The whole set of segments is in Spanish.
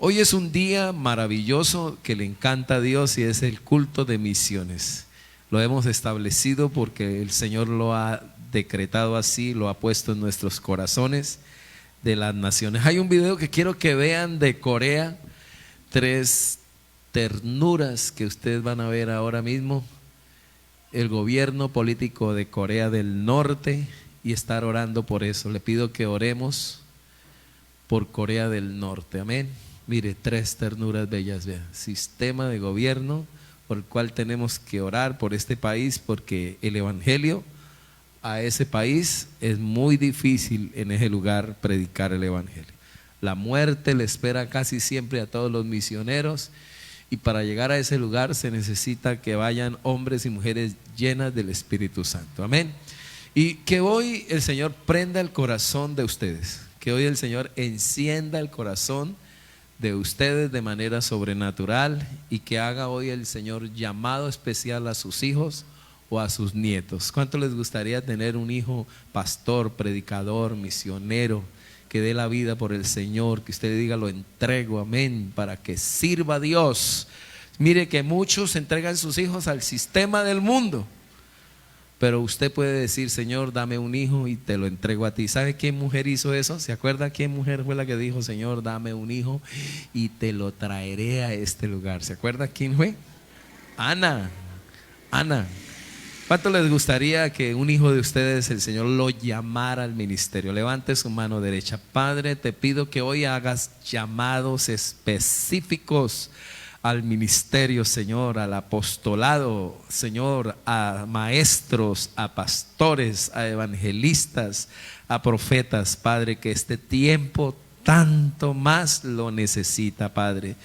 Hoy es un día maravilloso que le encanta a Dios y es el culto de misiones. Lo hemos establecido porque el Señor lo ha decretado así, lo ha puesto en nuestros corazones de las naciones. Hay un video que quiero que vean de Corea, 3 ternuras que ustedes van a ver ahora mismo. El gobierno político de Corea del Norte y estar orando por eso. Le pido que oremos por Corea del Norte, amén. Mire, 3 ternuras bellas, vean. Sistema de gobierno por el cual tenemos que orar por este país, porque el evangelio a ese país es muy difícil en ese lugar predicar el evangelio. La muerte le espera casi siempre a todos los misioneros, y para llegar a ese lugar se necesita que vayan hombres y mujeres llenas del Espíritu Santo, amén. Y que hoy el Señor prenda el corazón de ustedes, que hoy el Señor encienda el corazón de ustedes de manera sobrenatural, y que haga hoy el Señor llamado especial a sus hijos o a sus nietos. ¿Cuánto les gustaría tener un hijo pastor, predicador, misionero, que dé la vida por el Señor, que usted diga lo entrego, amén, para que sirva a Dios? Mire que muchos entregan sus hijos al sistema del mundo, pero usted puede decir: Señor, dame un hijo y te lo entrego a ti. ¿Sabe qué mujer hizo eso? ¿Se acuerda qué mujer fue la que dijo: Señor, dame un hijo y te lo traeré a este lugar? ¿Se acuerda quién fue? Ana. ¿Cuánto les gustaría que un hijo de ustedes el Señor lo llamara al ministerio? Levante su mano derecha. Padre, te pido que hoy hagas llamados específicos al ministerio, Señor, al apostolado, Señor, a maestros, a pastores, a evangelistas, a profetas, Padre, que este tiempo tanto más lo necesita, Padre.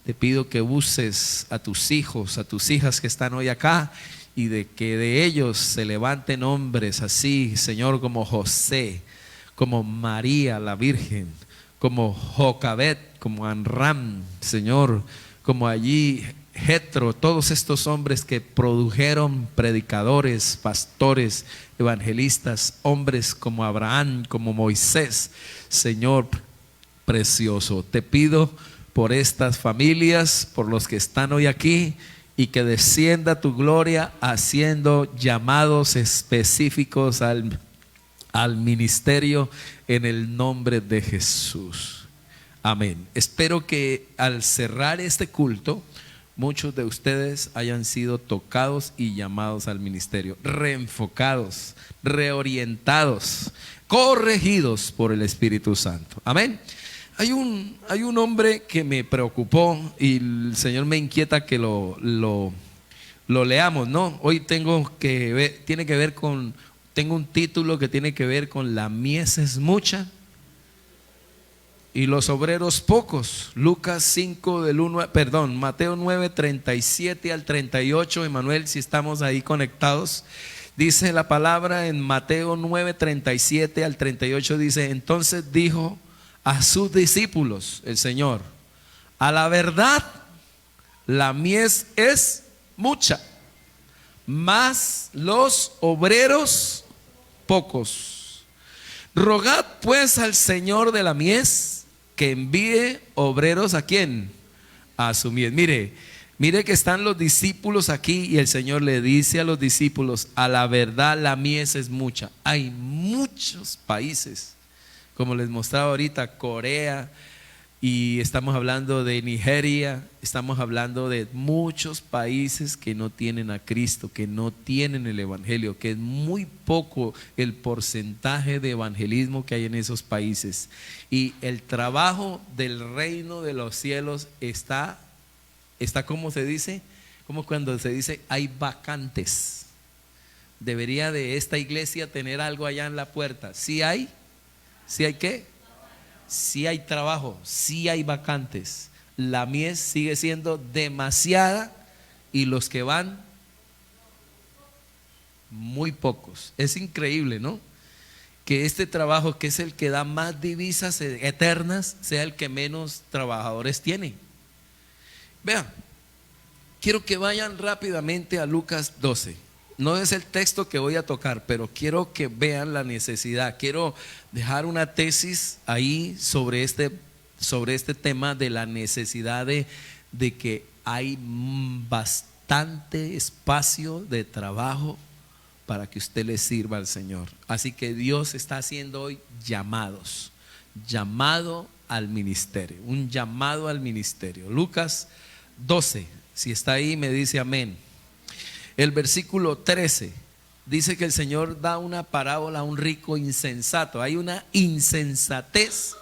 Te pido que uses a tus hijos, a tus hijas que están hoy acá, y de que de ellos se levanten hombres así, Señor, como José, como María la Virgen, como Jocabet, como Amram, Señor, como allí Jetro, todos estos hombres que produjeron predicadores, pastores, evangelistas, hombres como Abraham, como Moisés. Señor precioso, te pido por estas familias, por los que están hoy aquí, y que descienda tu gloria haciendo llamados específicos al ministerio en el nombre de Jesús. Amén. Espero que al cerrar este culto, muchos de ustedes hayan sido tocados y llamados al ministerio, reenfocados, reorientados, corregidos por el Espíritu Santo. Amén. Hay un hombre que me preocupó y el Señor me inquieta que lo leamos, ¿no? Hoy tengo un título que tiene que ver con la mies es mucha y los obreros pocos. Lucas 5 Mateo 9, 37 al 38. Emanuel, si estamos ahí conectados, dice la palabra en Mateo 9, 37 al 38, dice: entonces dijo a sus discípulos el Señor: a la verdad, la mies es mucha, mas los obreros pocos. Rogad pues al Señor de la mies que envíe obreros. ¿A quién? A su mies. Mire que están los discípulos aquí y el Señor le dice a los discípulos: a la verdad, la mies es mucha. Hay muchos países, como les mostraba ahorita, Corea, y estamos hablando de Nigeria, estamos hablando de muchos países que no tienen a Cristo, que no tienen el evangelio, que es muy poco el porcentaje de evangelismo que hay en esos países. Y el trabajo del reino de los cielos está ¿cómo se dice? Como cuando se dice hay vacantes. Debería de esta iglesia tener algo allá en la puerta. ¿Sí hay? ¿Sí hay qué? Sí hay trabajo, sí hay vacantes. La mies sigue siendo demasiada y los que van muy pocos. Es increíble, ¿no? Que este trabajo, que es el que da más divisas eternas, sea el que menos trabajadores tiene. Vean, quiero que vayan rápidamente a Lucas 12. No es el texto que voy a tocar, pero quiero que vean la necesidad. Quiero dejar una tesis ahí sobre este sobre este tema de la necesidad de que hay bastante espacio de trabajo para que usted le sirva al Señor. Así que Dios está haciendo hoy llamados, llamado al ministerio, un llamado al ministerio. Lucas 12, si está ahí me dice amén. El versículo 13 dice que el Señor da una parábola a un rico insensato. Hay una insensatez.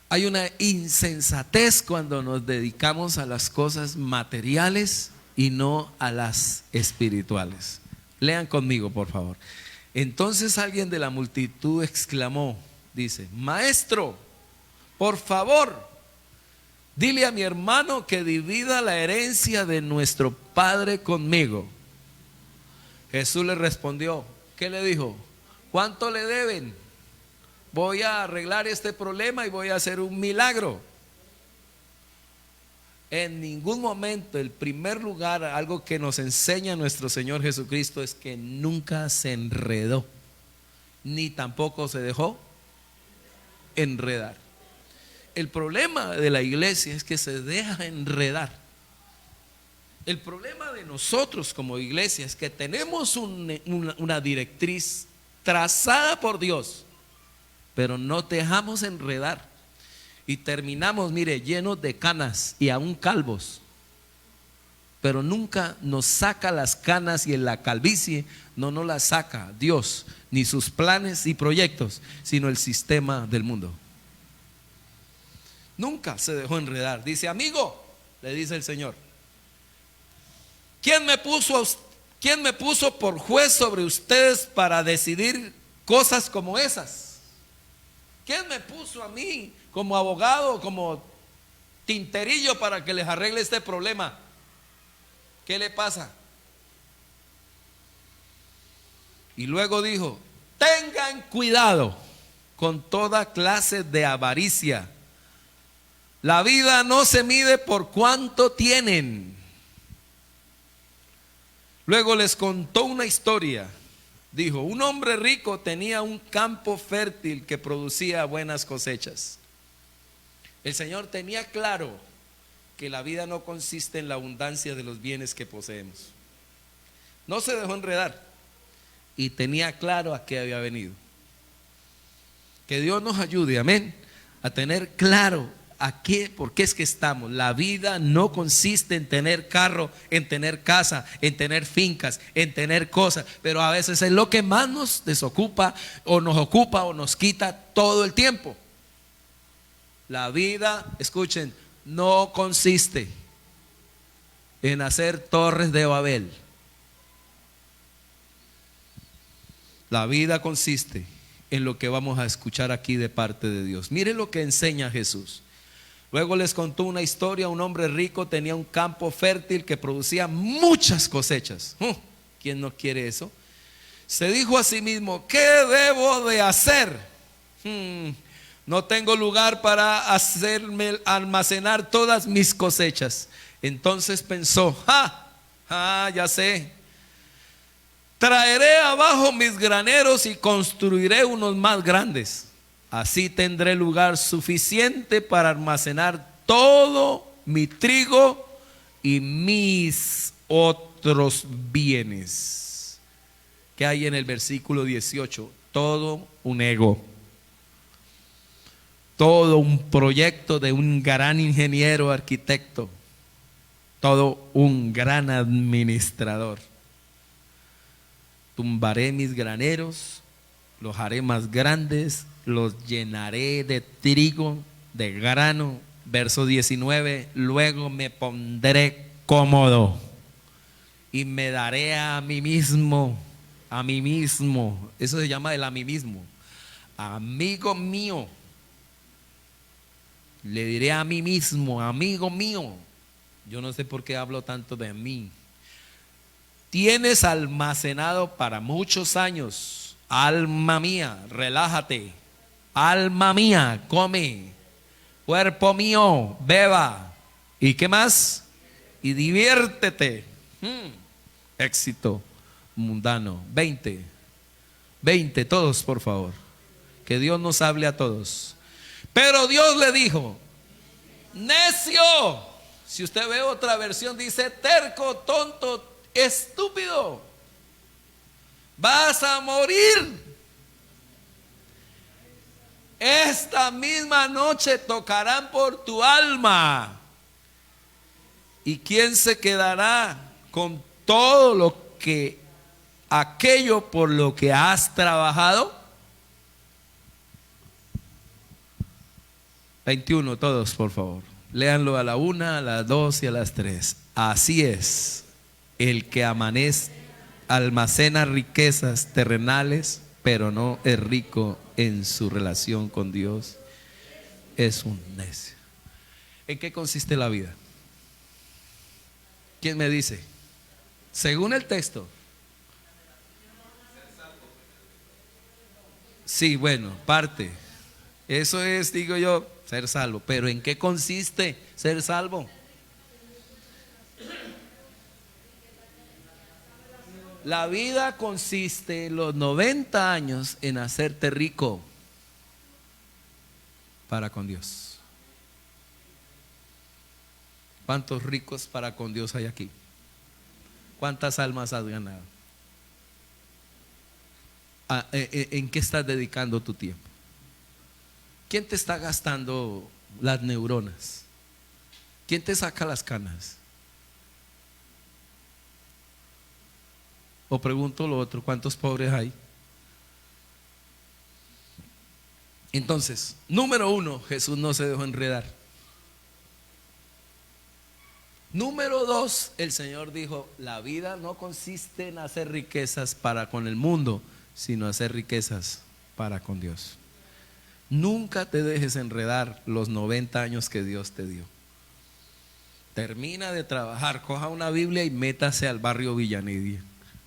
Hay una insensatez cuando nos dedicamos a las cosas materiales y no a las espirituales. Lean conmigo, por favor. Entonces alguien de la multitud exclamó, dice: Maestro, por favor, dile a mi hermano que divida la herencia de nuestro padre conmigo. Jesús le respondió, ¿qué le dijo? ¿Cuánto le deben? Voy a arreglar este problema y voy a hacer un milagro. En ningún momento, el primer lugar, algo que nos enseña nuestro Señor Jesucristo es que nunca se enredó, ni tampoco se dejó enredar. El problema de la iglesia es que se deja enredar. El problema de nosotros como iglesia es que tenemos una directriz trazada por Dios, pero no dejamos enredar. Y terminamos, mire, llenos de canas y aún calvos. Pero nunca nos saca las canas, y en la calvicie no nos las saca Dios, ni sus planes y proyectos, sino el sistema del mundo. Nunca se dejó enredar. Dice, amigo, le dice el Señor, ¿quién me puso por juez sobre ustedes para decidir cosas como esas? ¿Quién me puso a mí como abogado, como tinterillo para que les arregle este problema? ¿Qué le pasa? Y luego dijo, tengan cuidado con toda clase de avaricia. La vida no se mide por cuánto tienen. Luego les contó una historia. Dijo, un hombre rico tenía un campo fértil que producía buenas cosechas. El Señor tenía claro que la vida no consiste en la abundancia de los bienes que poseemos. No se dejó enredar y tenía claro a qué había venido. Que Dios nos ayude, amén, a tener claro a qué, por qué es que estamos. La vida no consiste en tener carro, en tener casa, en tener fincas, en tener cosas, pero a veces es lo que más nos desocupa o nos quita todo el tiempo. La vida, escuchen, no consiste en hacer torres de Babel. La vida consiste en lo que vamos a escuchar aquí de parte de Dios. Miren lo que enseña Jesús. Luego les contó una historia. Un hombre rico tenía un campo fértil que producía muchas cosechas. ¿Quién no quiere eso? Se dijo a sí mismo, ¿qué debo de hacer? No tengo lugar para almacenar todas mis cosechas. Entonces pensó, ya sé, traeré abajo mis graneros y construiré unos más grandes. Así tendré lugar suficiente para almacenar todo mi trigo y mis otros bienes. ¿Qué hay en el versículo 18? Todo un ego. Todo un proyecto de un gran ingeniero arquitecto. Todo un gran administrador. Tumbaré mis graneros, los haré más grandes, los llenaré de trigo, de grano. Verso 19, luego me pondré cómodo y me daré a mí mismo, eso se llama el a mí mismo, amigo mío. Le diré a mí mismo, amigo mío, yo no sé por qué hablo tanto de mí. Tienes almacenado para muchos años, alma mía, relájate. Alma mía, come. Cuerpo mío, beba. ¿Y qué más? Y diviértete. Éxito mundano. 20, todos por favor. Que Dios nos hable a todos. Pero Dios le dijo: necio. Si usted ve otra versión, dice terco, tonto, estúpido, vas a morir. Esta misma noche tocarán por tu alma. ¿Y quién se quedará con todo lo que, aquello por lo que has trabajado? 21, todos por favor. Léanlo a la 1, a las 2 y a las 3. Así es, el que almacena riquezas terrenales, pero no es rico en su relación con Dios, es un necio. ¿En qué consiste la vida? ¿Quién me dice? Según el texto. Sí, bueno, parte. Eso es, digo yo, ser salvo. Pero ¿en qué consiste ser salvo? La vida consiste los 90 años en hacerte rico para con Dios. ¿Cuántos ricos para con Dios hay aquí? ¿Cuántas almas has ganado? ¿En qué estás dedicando tu tiempo? ¿Quién te está gastando las neuronas? ¿Quién te saca las canas? O pregunto lo otro, ¿cuántos pobres hay? Entonces, número 1, Jesús no se dejó enredar. Número 2, el Señor dijo: la vida no consiste en hacer riquezas para con el mundo, sino hacer riquezas para con Dios. Nunca te dejes enredar los 90 años que Dios te dio. Termina de trabajar, coja una Biblia y métase al barrio Villanidia.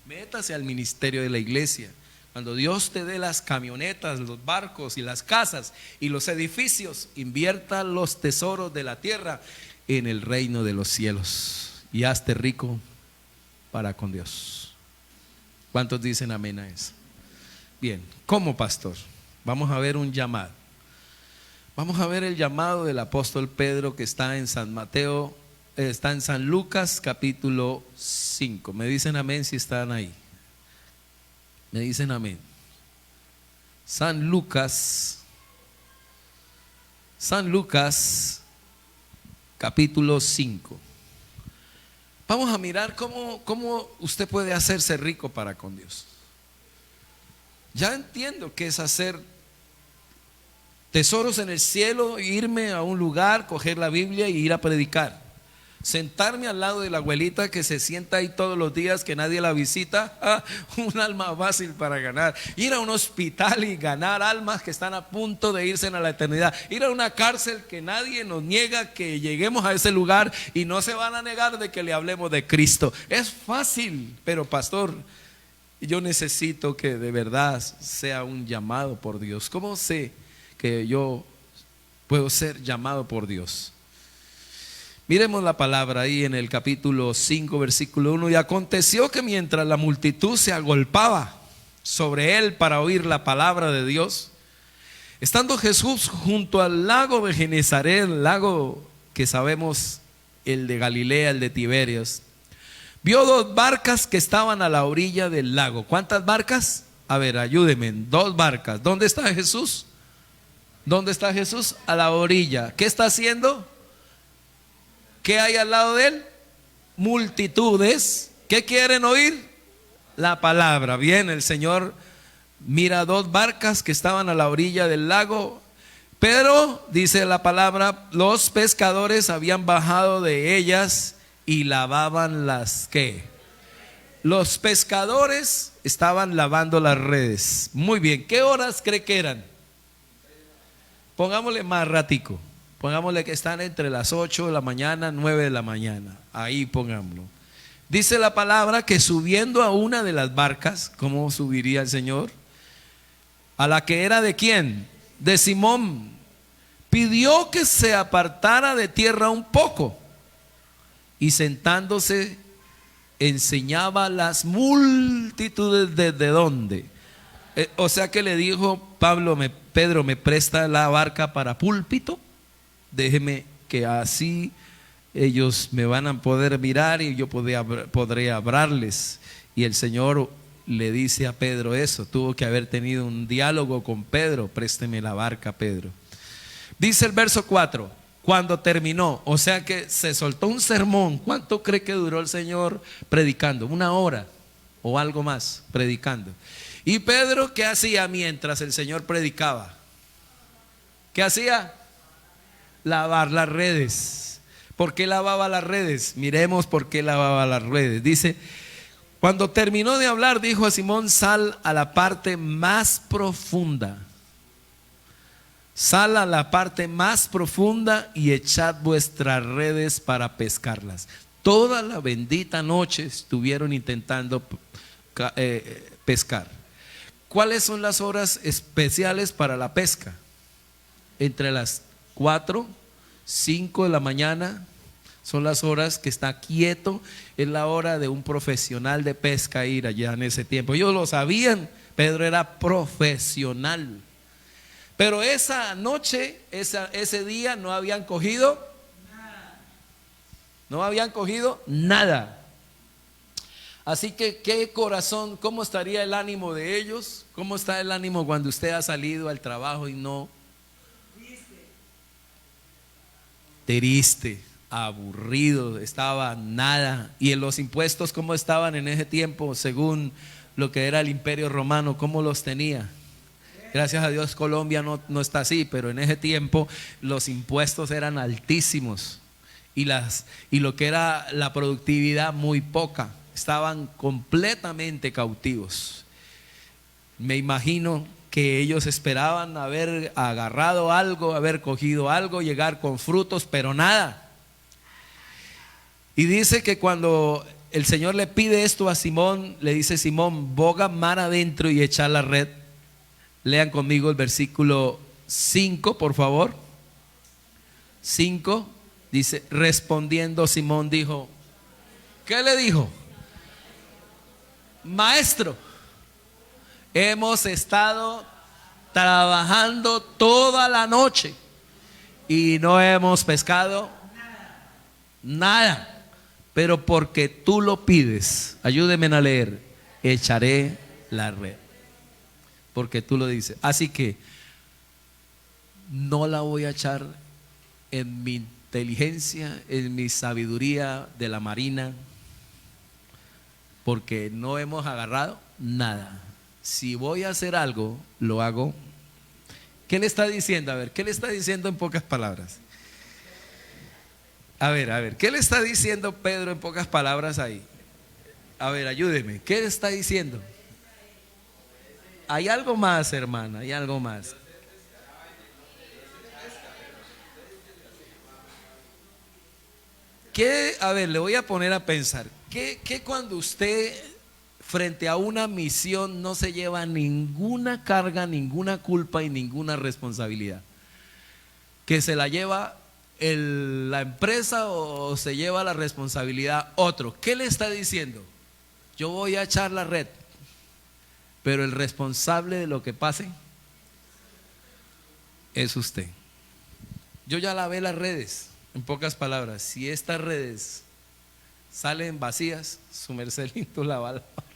Métase al ministerio de la iglesia. Cuando Dios te dé las camionetas, los barcos y las casas y los edificios, invierta los tesoros de la tierra en el reino de los cielos y hazte rico para con Dios. ¿Cuántos dicen amén a eso? Bien, como pastor, vamos a ver un llamado. Vamos a ver el llamado del apóstol Pedro, que está en San Mateo, está en San Lucas capítulo 5. Me dicen amén si están ahí. Me dicen amén. San Lucas capítulo 5. Vamos a mirar cómo usted puede hacerse rico para con Dios. Ya entiendo que es hacer tesoros en el cielo, irme a un lugar, coger la Biblia y ir a predicar. Sentarme al lado de la abuelita que se sienta ahí todos los días, que nadie la visita, un alma fácil para ganar. Ir a un hospital y ganar almas que están a punto de irse a la eternidad. Ir a una cárcel que nadie nos niega que lleguemos a ese lugar y no se van a negar de que le hablemos de Cristo. Es fácil, pero pastor, yo necesito que de verdad sea un llamado por Dios. ¿Cómo sé que yo puedo ser llamado por Dios? Miremos la palabra ahí en el capítulo 5, versículo 1. Y aconteció que mientras la multitud se agolpaba sobre él para oír la palabra de Dios, estando Jesús junto al lago de Genezaret, el lago que sabemos, el de Galilea, el de Tiberias, vio 2 barcas que estaban a la orilla del lago. ¿Cuántas barcas? A ver, ayúdenme. 2 barcas. ¿Dónde está Jesús? ¿Dónde está Jesús? A la orilla. ¿Qué está haciendo? ¿Qué hay al lado de él? Multitudes. ¿Qué quieren oír? La palabra. Bien, el Señor mira 2 barcas que estaban a la orilla del lago, pero dice la palabra, los pescadores habían bajado de ellas y lavaban las ¿qué? Los pescadores estaban lavando las redes. Muy bien, ¿qué horas cree que eran? Pongámosle más ratico. Pongámosle que están entre las 8 de la mañana, 9 de la mañana. Ahí pongámoslo. Dice la palabra que subiendo a una de las barcas, ¿cómo subiría el Señor? A la que era ¿de quién? De Simón. Pidió que se apartara de tierra un poco y sentándose enseñaba a las multitudes. ¿Desde dónde? O sea que le dijo Pedro, ¿me presta la barca para púlpito? Déjeme que así ellos me van a poder mirar y yo podré hablarles. Y el Señor le dice a Pedro eso, tuvo que haber tenido un diálogo con Pedro, présteme la barca, Pedro. Dice el verso 4, cuando terminó, o sea que se soltó un sermón. ¿Cuánto cree que duró el Señor predicando? 1 hora o algo más predicando. ¿Y Pedro qué hacía mientras el Señor predicaba? ¿Qué hacía? Lavar las redes. ¿Por qué lavaba las redes? Miremos por qué lavaba las redes. Dice, cuando terminó de hablar, dijo a Simón, sal a la parte más profunda. Sal a la parte más profunda y echad vuestras redes para pescarlas. Toda la bendita noche estuvieron intentando pescar. ¿Cuáles son las horas especiales para la pesca? Entre las 4, 5 de la mañana son las horas que está quieto. Es la hora de un profesional de pesca ir allá en ese tiempo. Ellos lo sabían, Pedro era profesional. Pero esa noche, ese día no habían cogido nada. No habían cogido nada. Así que qué corazón, ¿cómo estaría el ánimo de ellos? ¿Cómo está el ánimo cuando usted ha salido al trabajo y no? Triste, aburrido, estaba nada. Y en los impuestos, ¿cómo estaban en ese tiempo? Según lo que era el Imperio Romano, ¿cómo los tenía? Gracias a Dios Colombia no está así, pero en ese tiempo los impuestos eran altísimos y lo que era la productividad muy poca. Estaban completamente cautivos. Me imagino que ellos esperaban haber agarrado algo, haber cogido algo, llegar con frutos, pero nada. Y dice que cuando el Señor le pide esto a Simón, le dice: Simón, boga mar adentro y echa la red. Lean conmigo el versículo 5, por favor. 5 dice: respondiendo Simón dijo, ¿qué le dijo? Maestro, hemos estado trabajando toda la noche y no hemos pescado nada, pero porque tú lo pides, ayúdenme a leer, echaré la red. Porque tú lo dices. Así que no la voy a echar en mi inteligencia, en mi sabiduría de la marina, porque no hemos agarrado nada. Si voy a hacer algo, lo hago. ¿Qué le está diciendo? A ver, ¿qué le está diciendo en pocas palabras? A ver, ¿qué le está diciendo Pedro en pocas palabras ahí? A ver, ayúdeme, ¿qué le está diciendo? Hay algo más, hermana, hay algo más. ¿Qué? A ver, le voy a poner a pensar. ¿Qué cuando usted frente a una misión no se lleva ninguna carga, ninguna culpa y ninguna responsabilidad? ¿Que se la lleva la empresa o se lleva la responsabilidad otro? ¿Qué le está diciendo? Yo voy a echar la red, pero el responsable de lo que pase es usted. Yo ya lavé las redes, en pocas palabras. Si estas redes salen vacías, su merced lindo la va a lavar.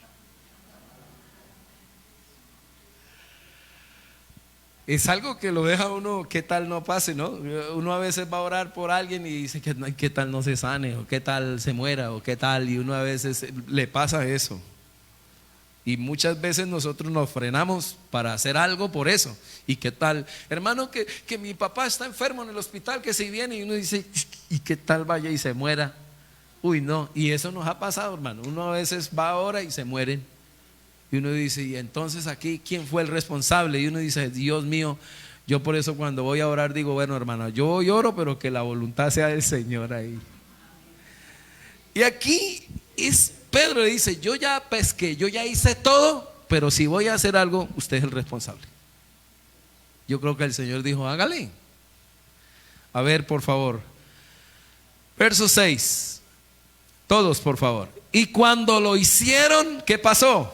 Es algo que lo deja uno, qué tal no pase, ¿no? Uno a veces va a orar por alguien y dice que qué tal no se sane, o qué tal se muera, o qué tal, y uno a veces le pasa eso. Y muchas veces nosotros nos frenamos para hacer algo por eso. ¿Y qué tal? Hermano, que mi papá está enfermo en el hospital, que si viene, y uno dice, ¿y qué tal vaya y se muera? Uy, no, y eso nos ha pasado, hermano. Uno a veces va ahora y se mueren. Y uno dice, y entonces aquí, ¿quién fue el responsable? Y uno dice, Dios mío, yo por eso cuando voy a orar digo, bueno, hermano, yo lloro, pero que la voluntad sea del Señor ahí. Y aquí Pedro le dice, yo ya pesqué, yo ya hice todo, pero si voy a hacer algo, usted es el responsable. Yo creo que el Señor dijo, hágale. A ver, por favor. Verso 6. Todos, por favor. Y cuando lo hicieron, ¿qué pasó?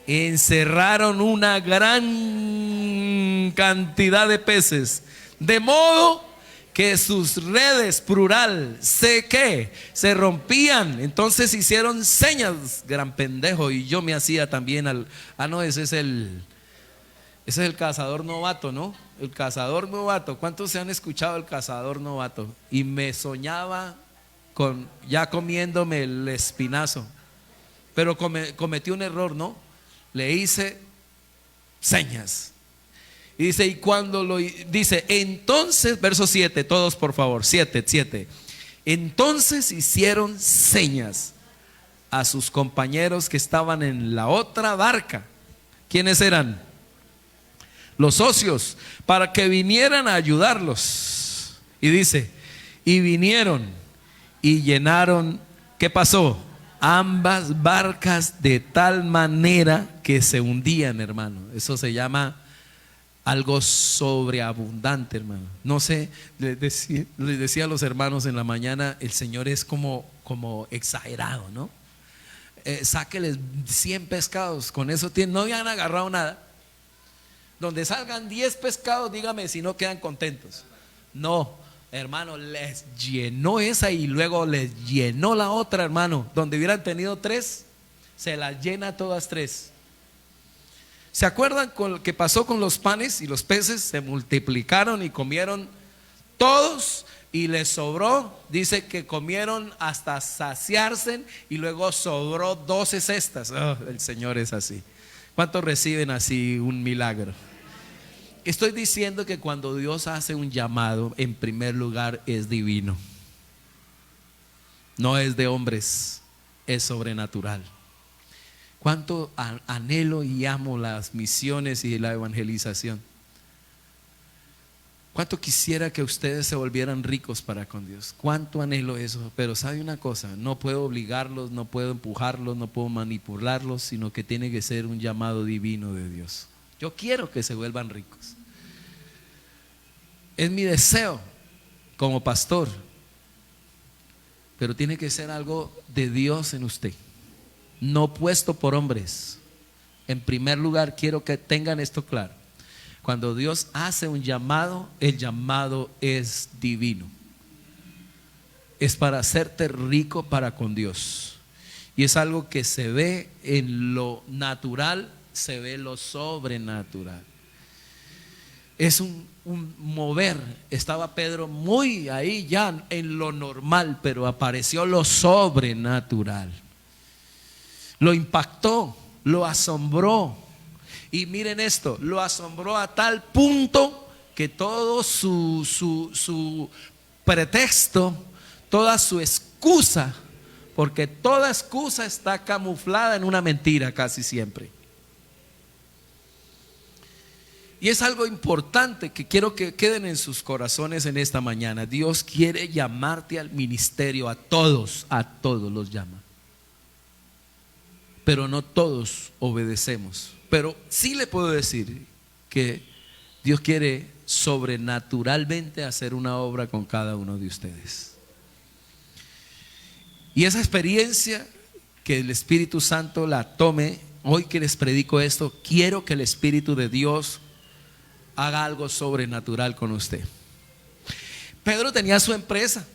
encerraron una gran cantidad de peces, de modo que sus redes, plural, se rompían. Entonces hicieron señas, gran pendejo. Y yo me hacía también no, ese es el cazador novato, ¿no? El cazador novato. ¿Cuántos se han escuchado el cazador novato? Y me soñaba ya comiéndome el espinazo. Pero cometí un error, ¿no? Le hice señas. Y dice, y cuando dice, entonces, verso 7, todos por favor, 7. Entonces hicieron señas a sus compañeros que estaban en la otra barca. ¿Quiénes eran? Los socios, para que vinieran a ayudarlos. Y dice, y vinieron y llenaron, ¿qué pasó? Ambas barcas de tal manera que se hundían, hermano. Eso se llama algo sobreabundante, hermano. No sé, les decía a los hermanos en la mañana, el Señor es como exagerado, ¿no? Sáqueles 100 pescados, con eso no habían agarrado nada. Donde salgan 10 pescados, dígame si no quedan contentos. No, hermano, les llenó esa y luego les llenó la otra, hermano. Donde hubieran tenido 3, se las llena todas 3. ¿Se acuerdan con lo que pasó con los panes y los peces? Se multiplicaron y comieron todos y les sobró. Dice que comieron hasta saciarse y luego sobró 12 cestas. El Señor es así. ¿Cuántos reciben así un milagro? Estoy diciendo que cuando Dios hace un llamado, en primer lugar es divino. No es de hombres, es sobrenatural. Cuánto anhelo y amo las misiones y la evangelización. Cuánto quisiera que ustedes se volvieran ricos para con Dios. Cuánto anhelo eso. Pero sabe una cosa, no puedo obligarlos, no puedo empujarlos, no puedo manipularlos, sino que tiene que ser un llamado divino de Dios. Yo quiero que se vuelvan ricos. Es mi deseo como pastor. Pero tiene que ser algo de Dios en usted, no puesto por hombres. En primer lugar, quiero que tengan esto claro. Cuando Dios hace un llamado, el llamado es divino. Es para hacerte rico para con Dios. Y es algo que se ve en lo natural, se ve lo sobrenatural. Es un mover. Estaba Pedro muy ahí ya en lo normal, pero apareció lo sobrenatural. Lo impactó, lo asombró. Y miren esto, lo asombró a tal punto que todo su pretexto, toda su excusa, porque toda excusa está camuflada en una mentira casi siempre. Y es algo importante que quiero que queden en sus corazones en esta mañana. Dios quiere llamarte al ministerio, a todos los llama. Pero no todos obedecemos. Pero sí le puedo decir que Dios quiere sobrenaturalmente hacer una obra con cada uno de ustedes. Y esa experiencia, que el Espíritu Santo la tome. Hoy que les predico esto, quiero que el Espíritu de Dios haga algo sobrenatural con usted. Pedro tenía su empresa,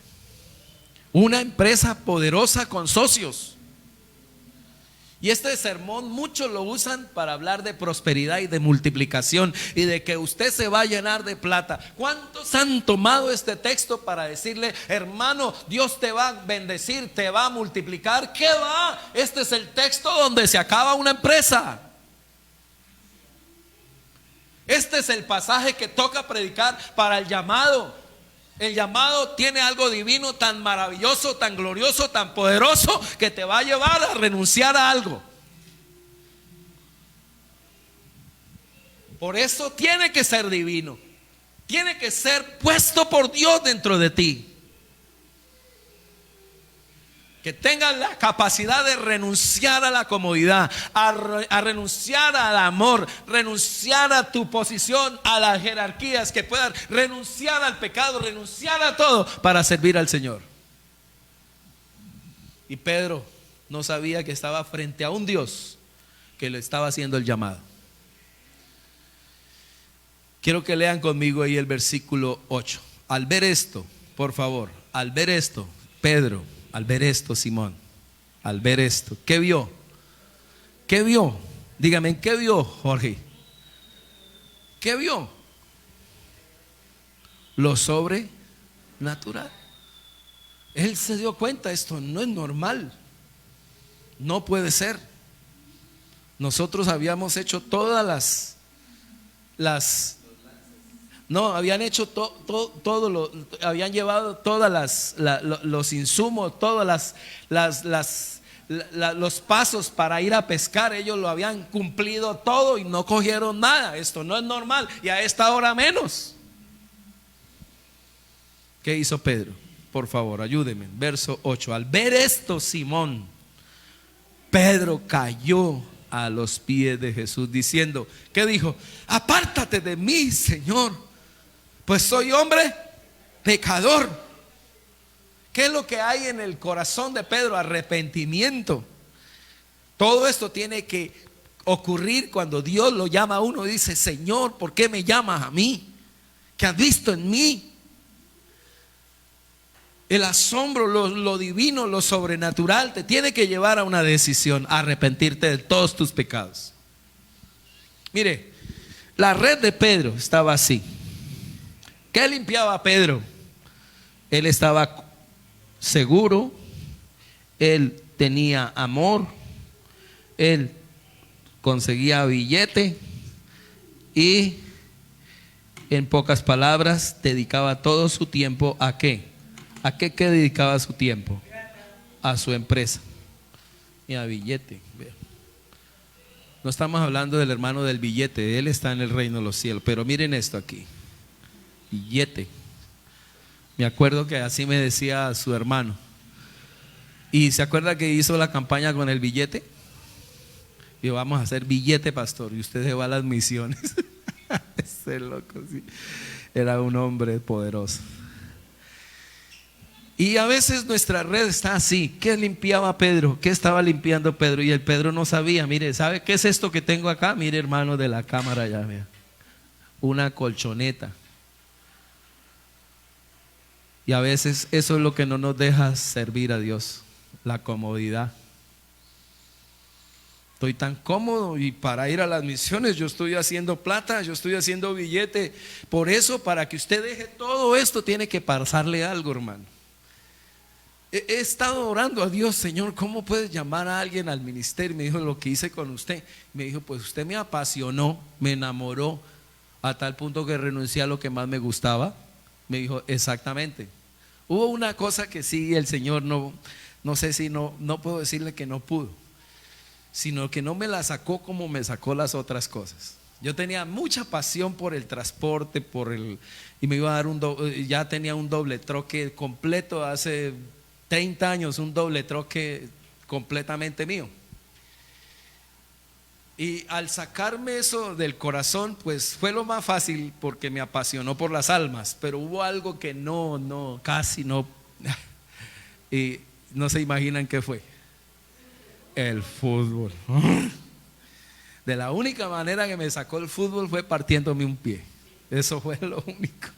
una empresa poderosa con socios. Y este sermón muchos lo usan para hablar de prosperidad y de multiplicación y de que usted se va a llenar de plata. ¿Cuántos han tomado este texto para decirle, hermano, Dios te va a bendecir, te va a multiplicar? ¿Qué va? Este es el texto donde se acaba una empresa. Este es el pasaje que toca predicar para el llamado. El llamado tiene algo divino tan maravilloso, tan glorioso, tan poderoso, que te va a llevar a renunciar a algo. Por eso tiene que ser divino. Tiene que ser puesto por Dios dentro de ti. Que tengas la capacidad de renunciar a la comodidad, a renunciar al amor, renunciar a tu posición, a las jerarquías, que puedas renunciar al pecado, renunciar a todo para servir al Señor. Y Pedro no sabía que estaba frente a un Dios que le estaba haciendo el llamado. Quiero que lean conmigo ahí el versículo 8. Al ver esto, por favor, al ver esto, Pedro, al ver esto, Simón, al ver esto, ¿qué vio? ¿Qué vio? Dígame, ¿qué vio, Jorge? ¿Qué vio? Lo sobrenatural. Él se dio cuenta, esto no es normal, no puede ser. Nosotros habíamos hecho todas no, habían hecho todo habían llevado todas los insumos, todas los pasos para ir a pescar. Ellos lo habían cumplido todo y no cogieron nada. Esto no es normal, y a esta hora menos. ¿Qué hizo Pedro? Por favor, ayúdenme. Verso 8. Al ver esto, Simón, Pedro cayó a los pies de Jesús diciendo, ¿qué dijo? Apártate de mí, Señor, pues soy hombre pecador. ¿Qué es lo que hay en el corazón de Pedro? Arrepentimiento. Todo esto tiene que ocurrir cuando Dios lo llama a uno y dice, Señor, ¿por qué me llamas a mí? ¿Qué has visto en mí? El asombro, lo divino, lo sobrenatural te tiene que llevar a una decisión: arrepentirte de todos tus pecados. Mire, la red de Pedro estaba así. ¿Qué limpiaba a Pedro? Él estaba seguro, él tenía amor, él conseguía billete y, en pocas palabras, dedicaba todo su tiempo ¿a qué? ¿A qué dedicaba su tiempo? A su empresa y a billete. No estamos hablando del hermano del billete, él está en el reino de los cielos. Pero miren esto aquí: billete. Me acuerdo que así me decía su hermano. ¿Y se acuerda que hizo la campaña con el billete? Y vamos a hacer billete, pastor, y usted se va a las misiones. Ese loco, sí. Era un hombre poderoso. Y a veces nuestra red está así. ¿Qué limpiaba Pedro? ¿Qué estaba limpiando Pedro? Y el Pedro no sabía. Mire, ¿sabe qué es esto que tengo acá? Mire, hermano de la cámara, ya vea. Una colchoneta. Y a veces eso es lo que no nos deja servir a Dios: la comodidad. Estoy tan cómodo, y para ir a las misiones yo estoy haciendo plata, yo estoy haciendo billete. Por eso, para que usted deje todo esto, tiene que pasarle algo, hermano. He estado orando a Dios: Señor, ¿cómo puedes llamar a alguien al ministerio? Me dijo: lo que hice con usted. Me dijo: pues usted me apasionó, me enamoró, a tal punto que renuncié a lo que más me gustaba. Me dijo: exactamente. Hubo una cosa que sí, el Señor no sé si no puedo decirle que no pudo, sino que no me la sacó como me sacó las otras cosas. Yo tenía mucha pasión por el transporte, y me iba a dar ya tenía un doble troque completo hace 30 años, un doble troque completamente mío. Y al sacarme eso del corazón, pues fue lo más fácil, porque me apasionó por las almas. Pero hubo algo que casi no, y no se imaginan qué fue: el fútbol. De la única manera que me sacó el fútbol fue partiéndome un pie. Eso fue lo único.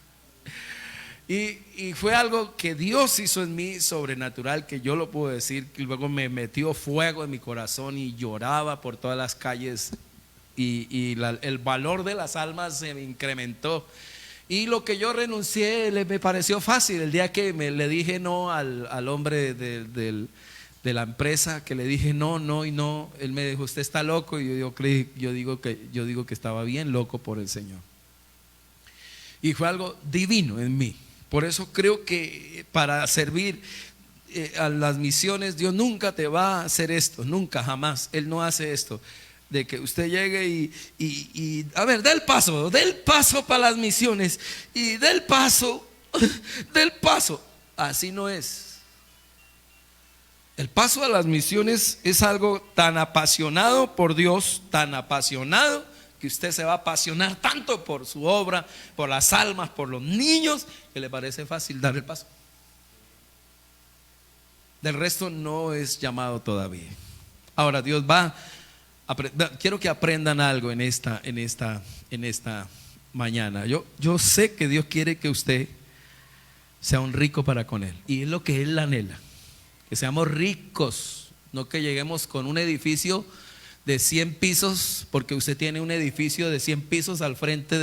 Y fue algo que Dios hizo en mí sobrenatural, que yo lo puedo decir, que luego me metió fuego en mi corazón y lloraba por todas las calles, y el valor de las almas se me incrementó. Y lo que yo renuncié me pareció fácil. El día que le dije no al hombre de la empresa, que le dije no y no, él me dijo: usted está loco. Y yo digo que estaba bien loco por el Señor. Y fue algo divino en mí. Por eso creo que para servir a las misiones, Dios nunca te va a hacer esto, nunca, jamás. Él no hace esto de que usted llegue y a ver, dé el paso para las misiones, y dé el paso. Así no es. El paso a las misiones es algo tan apasionado por Dios, tan apasionado, que usted se va a apasionar tanto por su obra, por las almas, por los niños, que le parece fácil dar el paso. Del resto no es llamado todavía. Ahora Dios va Quiero que aprendan algo en esta mañana. Yo sé que Dios quiere que usted sea un rico para con Él, y es lo que Él anhela, que seamos ricos, no que lleguemos con un edificio de 100 pisos, porque usted tiene un edificio de 100 pisos al frente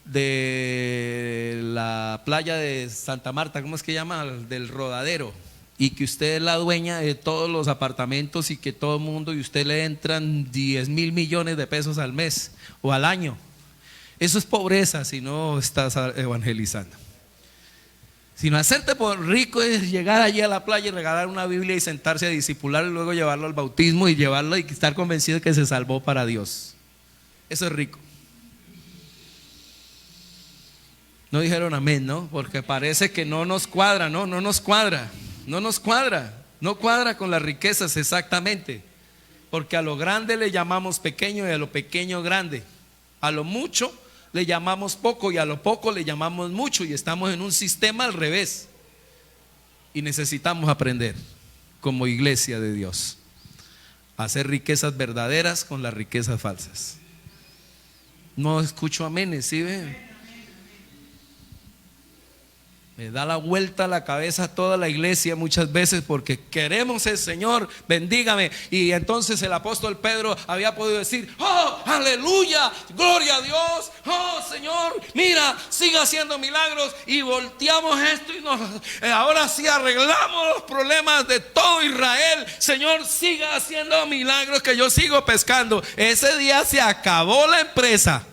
de la playa de Santa Marta, ¿cómo es que llama? Del Rodadero, y que usted es la dueña de todos los apartamentos y que todo el mundo, y usted le entran 10,000 millones de pesos al mes o al año. Eso es pobreza si no estás evangelizando. Sino hacerte por rico es llegar allí a la playa y regalar una Biblia y sentarse a discipular y luego llevarlo al bautismo y llevarlo y estar convencido de que se salvó para Dios. Eso es rico. No dijeron amén, ¿no? Porque parece que no nos cuadra, no nos cuadra. No cuadra con las riquezas exactamente. Porque a lo grande le llamamos pequeño y a lo pequeño grande. A lo mucho le llamamos poco y a lo poco le llamamos mucho, y estamos en un sistema al revés. Y necesitamos aprender como iglesia de Dios a hacer riquezas verdaderas con las riquezas falsas. No escucho amenes, ¿sí ve? Me da la vuelta a la cabeza toda la iglesia muchas veces porque queremos el Señor, bendígame. Y entonces el apóstol Pedro había podido decir: oh, aleluya, gloria a Dios, oh Señor, mira, siga haciendo milagros. Y volteamos esto y ahora sí arreglamos los problemas de todo Israel. Señor, siga haciendo milagros que yo sigo pescando. Ese día se acabó la empresa.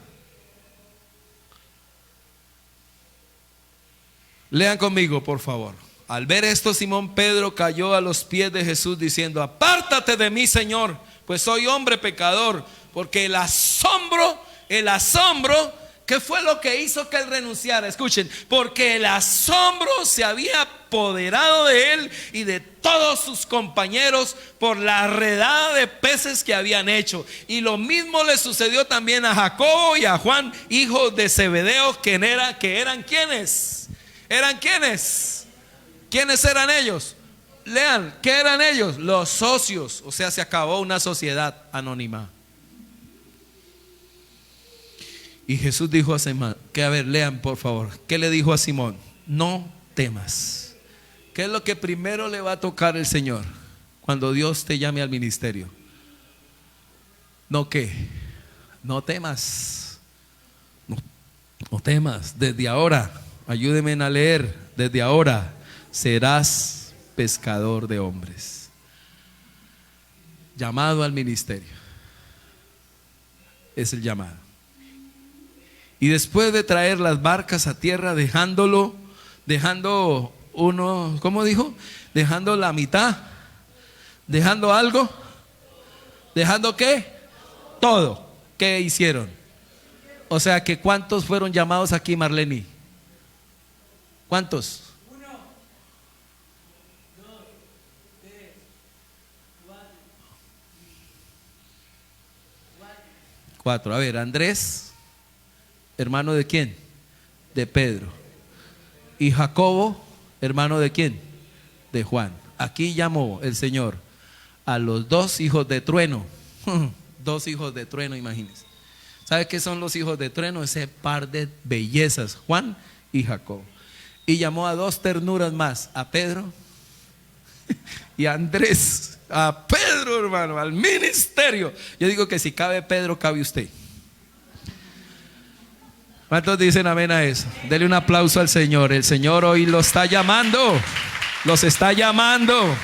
Lean conmigo, por favor. Al ver esto, Simón Pedro cayó a los pies de Jesús diciendo: apártate de mí, Señor, pues soy hombre pecador. Porque el asombro, ¿qué fue lo que hizo que él renunciara? Escuchen, porque el asombro se había apoderado de él y de todos sus compañeros por la redada de peces que habían hecho. Y lo mismo le sucedió también a Jacobo y a Juan, hijos de Zebedeo, que eran ¿quiénes? ¿Eran quiénes? ¿Quiénes eran ellos? Lean, ¿qué eran ellos? Los socios. O sea, se acabó una sociedad anónima. Y Jesús dijo a Simón, lean por favor, ¿qué le dijo a Simón? No temas. ¿Qué es lo que primero le va a tocar el Señor cuando Dios te llame al ministerio? No, ¿qué? No temas. No temas. Desde ahora, ayúdenme a leer, desde ahora serás pescador de hombres. Llamado al ministerio. Es el llamado. Y después de traer las barcas a tierra, dejando uno, ¿cómo dijo? Dejando la mitad, dejando algo, dejando ¿qué? Todo. ¿Qué hicieron? O sea que ¿cuántos fueron llamados aquí, Marleni? ¿Cuántos? 1, 2, 3, 4. A ver, Andrés, hermano de quién? De Pedro. Y Jacobo, hermano de quién? De Juan. Aquí llamó el Señor a los 2 hijos de trueno. 2 hijos de trueno, imagínense. ¿Sabe qué son los hijos de trueno? Ese par de bellezas, Juan y Jacobo. Y llamó a 2 ternuras más, a Pedro y a Andrés. A Pedro, hermano, al ministerio. Yo digo que si cabe Pedro, cabe usted. ¿Cuántos dicen amén a eso? Dele un aplauso al Señor. El Señor hoy lo está llamando. Los está llamando.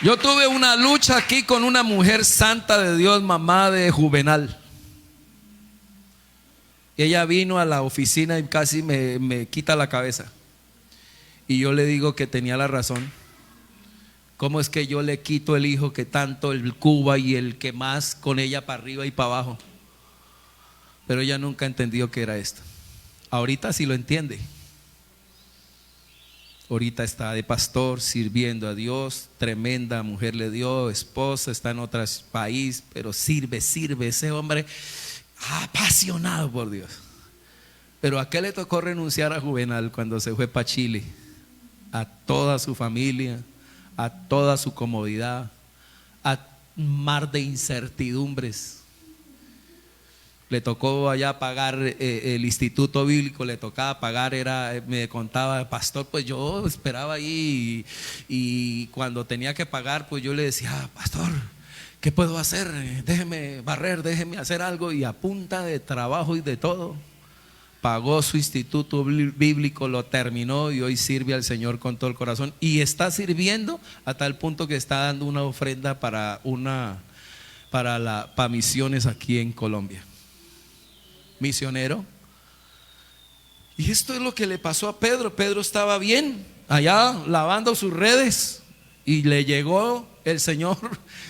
Yo tuve una lucha aquí con una mujer santa de Dios, mamá de Juvenal. Ella vino a la oficina y casi me quita la cabeza. Y yo le digo que tenía la razón. ¿Cómo es que yo le quito el hijo que tanto el Cuba y el que más con ella para arriba y para abajo? Pero ella nunca entendió que era esto. Ahorita sí lo entiende. Ahorita está de pastor sirviendo a Dios. Tremenda mujer le dio, esposa, está en otro país, pero sirve ese hombre apasionado por Dios. Pero ¿a qué le tocó renunciar a Juvenal cuando se fue para Chile? A toda su familia, a toda su comodidad, a mar de incertidumbres. Le tocó allá pagar el instituto bíblico, le tocaba pagar, me contaba, pastor, pues yo esperaba ahí y cuando tenía que pagar, pues yo le decía, pastor, ¿qué puedo hacer? Déjeme barrer, déjeme hacer algo, y a punta de trabajo y de todo, pagó su instituto bíblico, lo terminó y hoy sirve al Señor con todo el corazón y está sirviendo a tal punto que está dando una ofrenda para misiones aquí en Colombia. Misionero. Y esto es lo que le pasó a Pedro. Pedro estaba bien allá lavando sus redes y le llegó el Señor,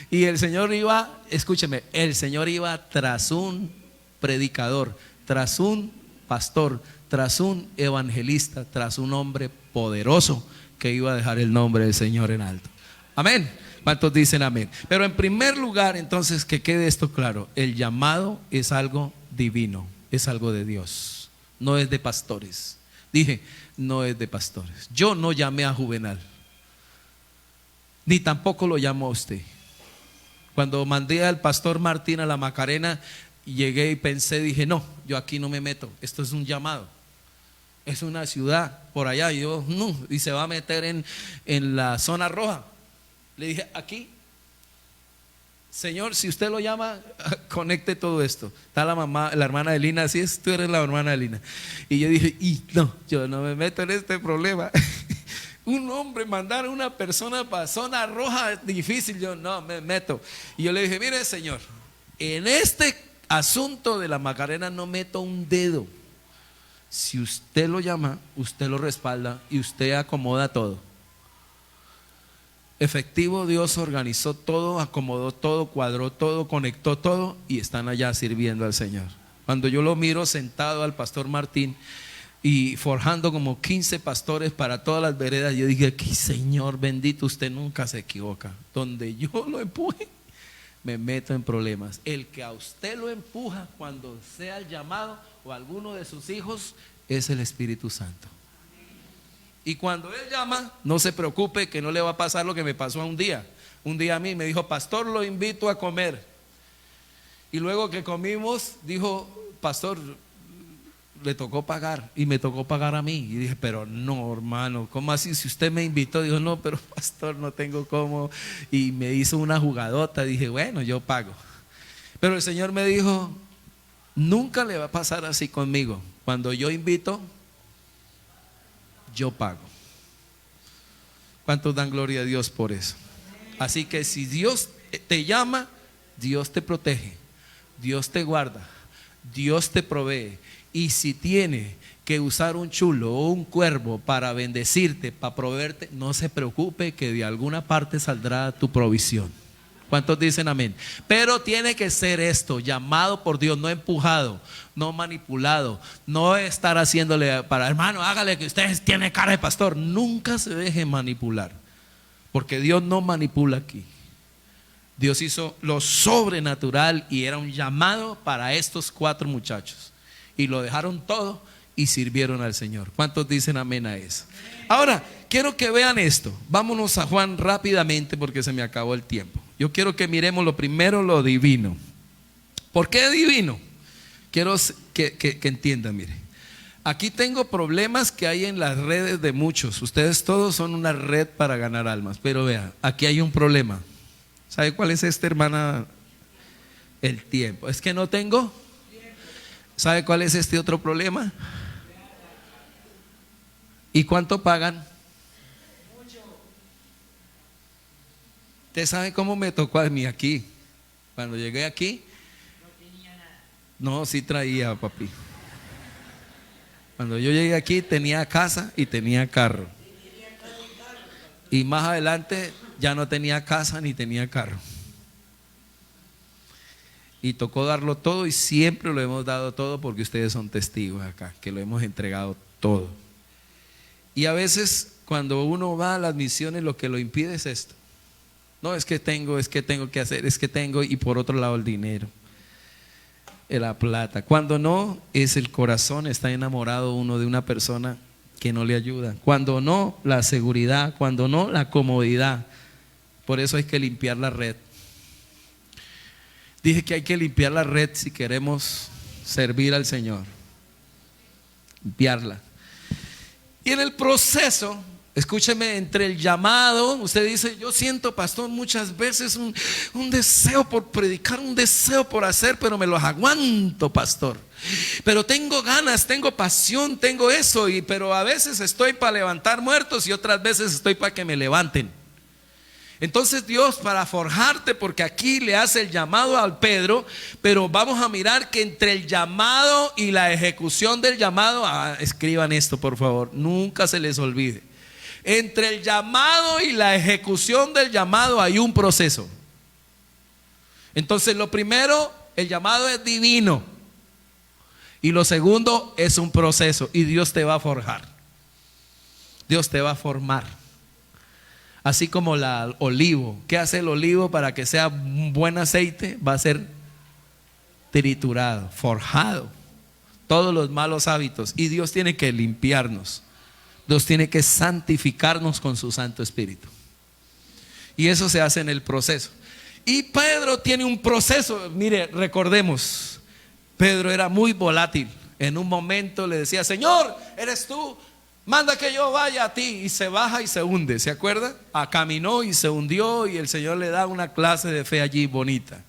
y el Señor iba, escúcheme, el Señor iba tras un predicador, tras un pastor, tras un evangelista, tras un hombre poderoso que iba a dejar el nombre del Señor en alto. Amén. ¿Cuántos dicen amén? Pero en primer lugar, entonces, que quede esto claro: el llamado es algo divino, es algo de Dios, no es de pastores. Dije, no es de pastores. Yo no llamé a Juvenal, ni tampoco lo llamó a usted. Cuando mandé al pastor Martín a la Macarena, llegué y pensé, dije, no, yo aquí no me meto, esto es un llamado, es una ciudad por allá, y yo no, y se va a meter en la zona roja. Le dije, aquí, Señor, si usted lo llama, conecte todo esto. Está la mamá, la hermana de Lina, así es, tú eres la hermana de Lina. Y yo dije, y no, yo no me meto en este problema. Un hombre mandar a una persona para zona roja es difícil, yo no me meto. Y yo le dije, mire, Señor, en este asunto de la Macarena no meto un dedo. Si usted lo llama, usted lo respalda y usted acomoda todo. Efectivo, Dios organizó todo, acomodó todo, cuadró todo, conectó todo y están allá sirviendo al Señor. Cuando yo lo miro sentado al pastor Martín y forjando como 15 pastores para todas las veredas, yo dije, aquí, Señor bendito, usted nunca se equivoca. Donde yo lo empuje, me meto en problemas. El que a usted lo empuja cuando sea el llamado o alguno de sus hijos es el Espíritu Santo. Y cuando Él llama, no se preocupe que no le va a pasar lo que me pasó un día. Un día a mí me dijo, pastor, lo invito a comer. Y luego que comimos, dijo, pastor, le tocó pagar. Y me tocó pagar a mí. Y dije, pero no, hermano, ¿cómo así? Si usted me invitó. Dijo, no, pero pastor, no tengo cómo. Y me hizo una jugadota. Dije, bueno, yo pago. Pero el Señor me dijo, nunca le va a pasar así conmigo. Cuando yo invito, yo pago. ¿Cuántos dan gloria a Dios por eso? Así que si Dios te llama, Dios te protege, Dios te guarda, Dios te provee. Y si tiene que usar un chulo o un cuervo para bendecirte, para proveerte, no se preocupe que de alguna parte saldrá tu provisión. ¿Cuántos dicen amén? Pero tiene que ser esto, llamado por Dios, no empujado, no manipulado, no estar haciéndole para, hermano, hágale que usted tiene cara de pastor. Nunca se deje manipular, porque Dios no manipula aquí. Dios hizo lo sobrenatural y era un llamado para estos 4 muchachos. Y lo dejaron todo y sirvieron al Señor. ¿Cuántos dicen amén a eso? Ahora, quiero que vean esto. Vámonos a Juan rápidamente porque se me acabó el tiempo. Yo quiero que miremos lo primero, lo divino. ¿Por qué divino? Quiero que entiendan, mire. Aquí tengo problemas que hay en las redes de muchos. Ustedes todos son una red para ganar almas. Pero vean, aquí hay un problema. ¿Sabe cuál es esta, hermana? El tiempo. Es que no tengo. ¿Sabe cuál es este otro problema? ¿Y cuánto pagan? ¿Usted sabe cómo me tocó a mí aquí? Cuando llegué aquí, no tenía nada. No, sí traía, papi. Cuando yo llegué aquí tenía casa y tenía carro. Y más adelante ya no tenía casa ni tenía carro. Y tocó darlo todo y siempre lo hemos dado todo porque ustedes son testigos acá, que lo hemos entregado todo. Y a veces cuando uno va a las misiones lo que lo impide es esto. No, es que tengo que hacer, es que tengo, y por otro lado el dinero, la plata. Cuando no, es el corazón, está enamorado uno de una persona que no le ayuda. Cuando no, la seguridad, cuando no, la comodidad. Por eso hay que limpiar la red. Dije que hay que limpiar la red si queremos servir al Señor. Limpiarla. Y en el proceso, escúcheme, entre el llamado, usted dice, yo siento, pastor, muchas veces un deseo por predicar, un deseo por hacer, pero me los aguanto, pastor. Pero tengo ganas, tengo pasión, tengo eso, pero a veces estoy para levantar muertos y otras veces estoy para que me levanten. Entonces Dios, para forjarte, porque aquí le hace el llamado al Pedro, pero vamos a mirar que entre el llamado y la ejecución del llamado, escriban esto por favor, nunca se les olvide. Entre el llamado y la ejecución del llamado hay un proceso. Entonces lo primero, el llamado es divino. Y lo segundo es un proceso. Y Dios te va a forjar. Dios te va a formar. Así como el olivo. ¿Qué hace el olivo para que sea un buen aceite? Va a ser triturado, forjado. Todos los malos hábitos. Y Dios tiene que limpiarnos. Dios tiene que santificarnos con su Santo Espíritu. Y eso se hace en el proceso. Y Pedro tiene un proceso. Mire, recordemos, Pedro era muy volátil. En un momento le decía, Señor, eres tú, manda que yo vaya a ti. Y se baja y se hunde, ¿se acuerda? Caminó y se hundió y el Señor le da una clase de fe allí bonita.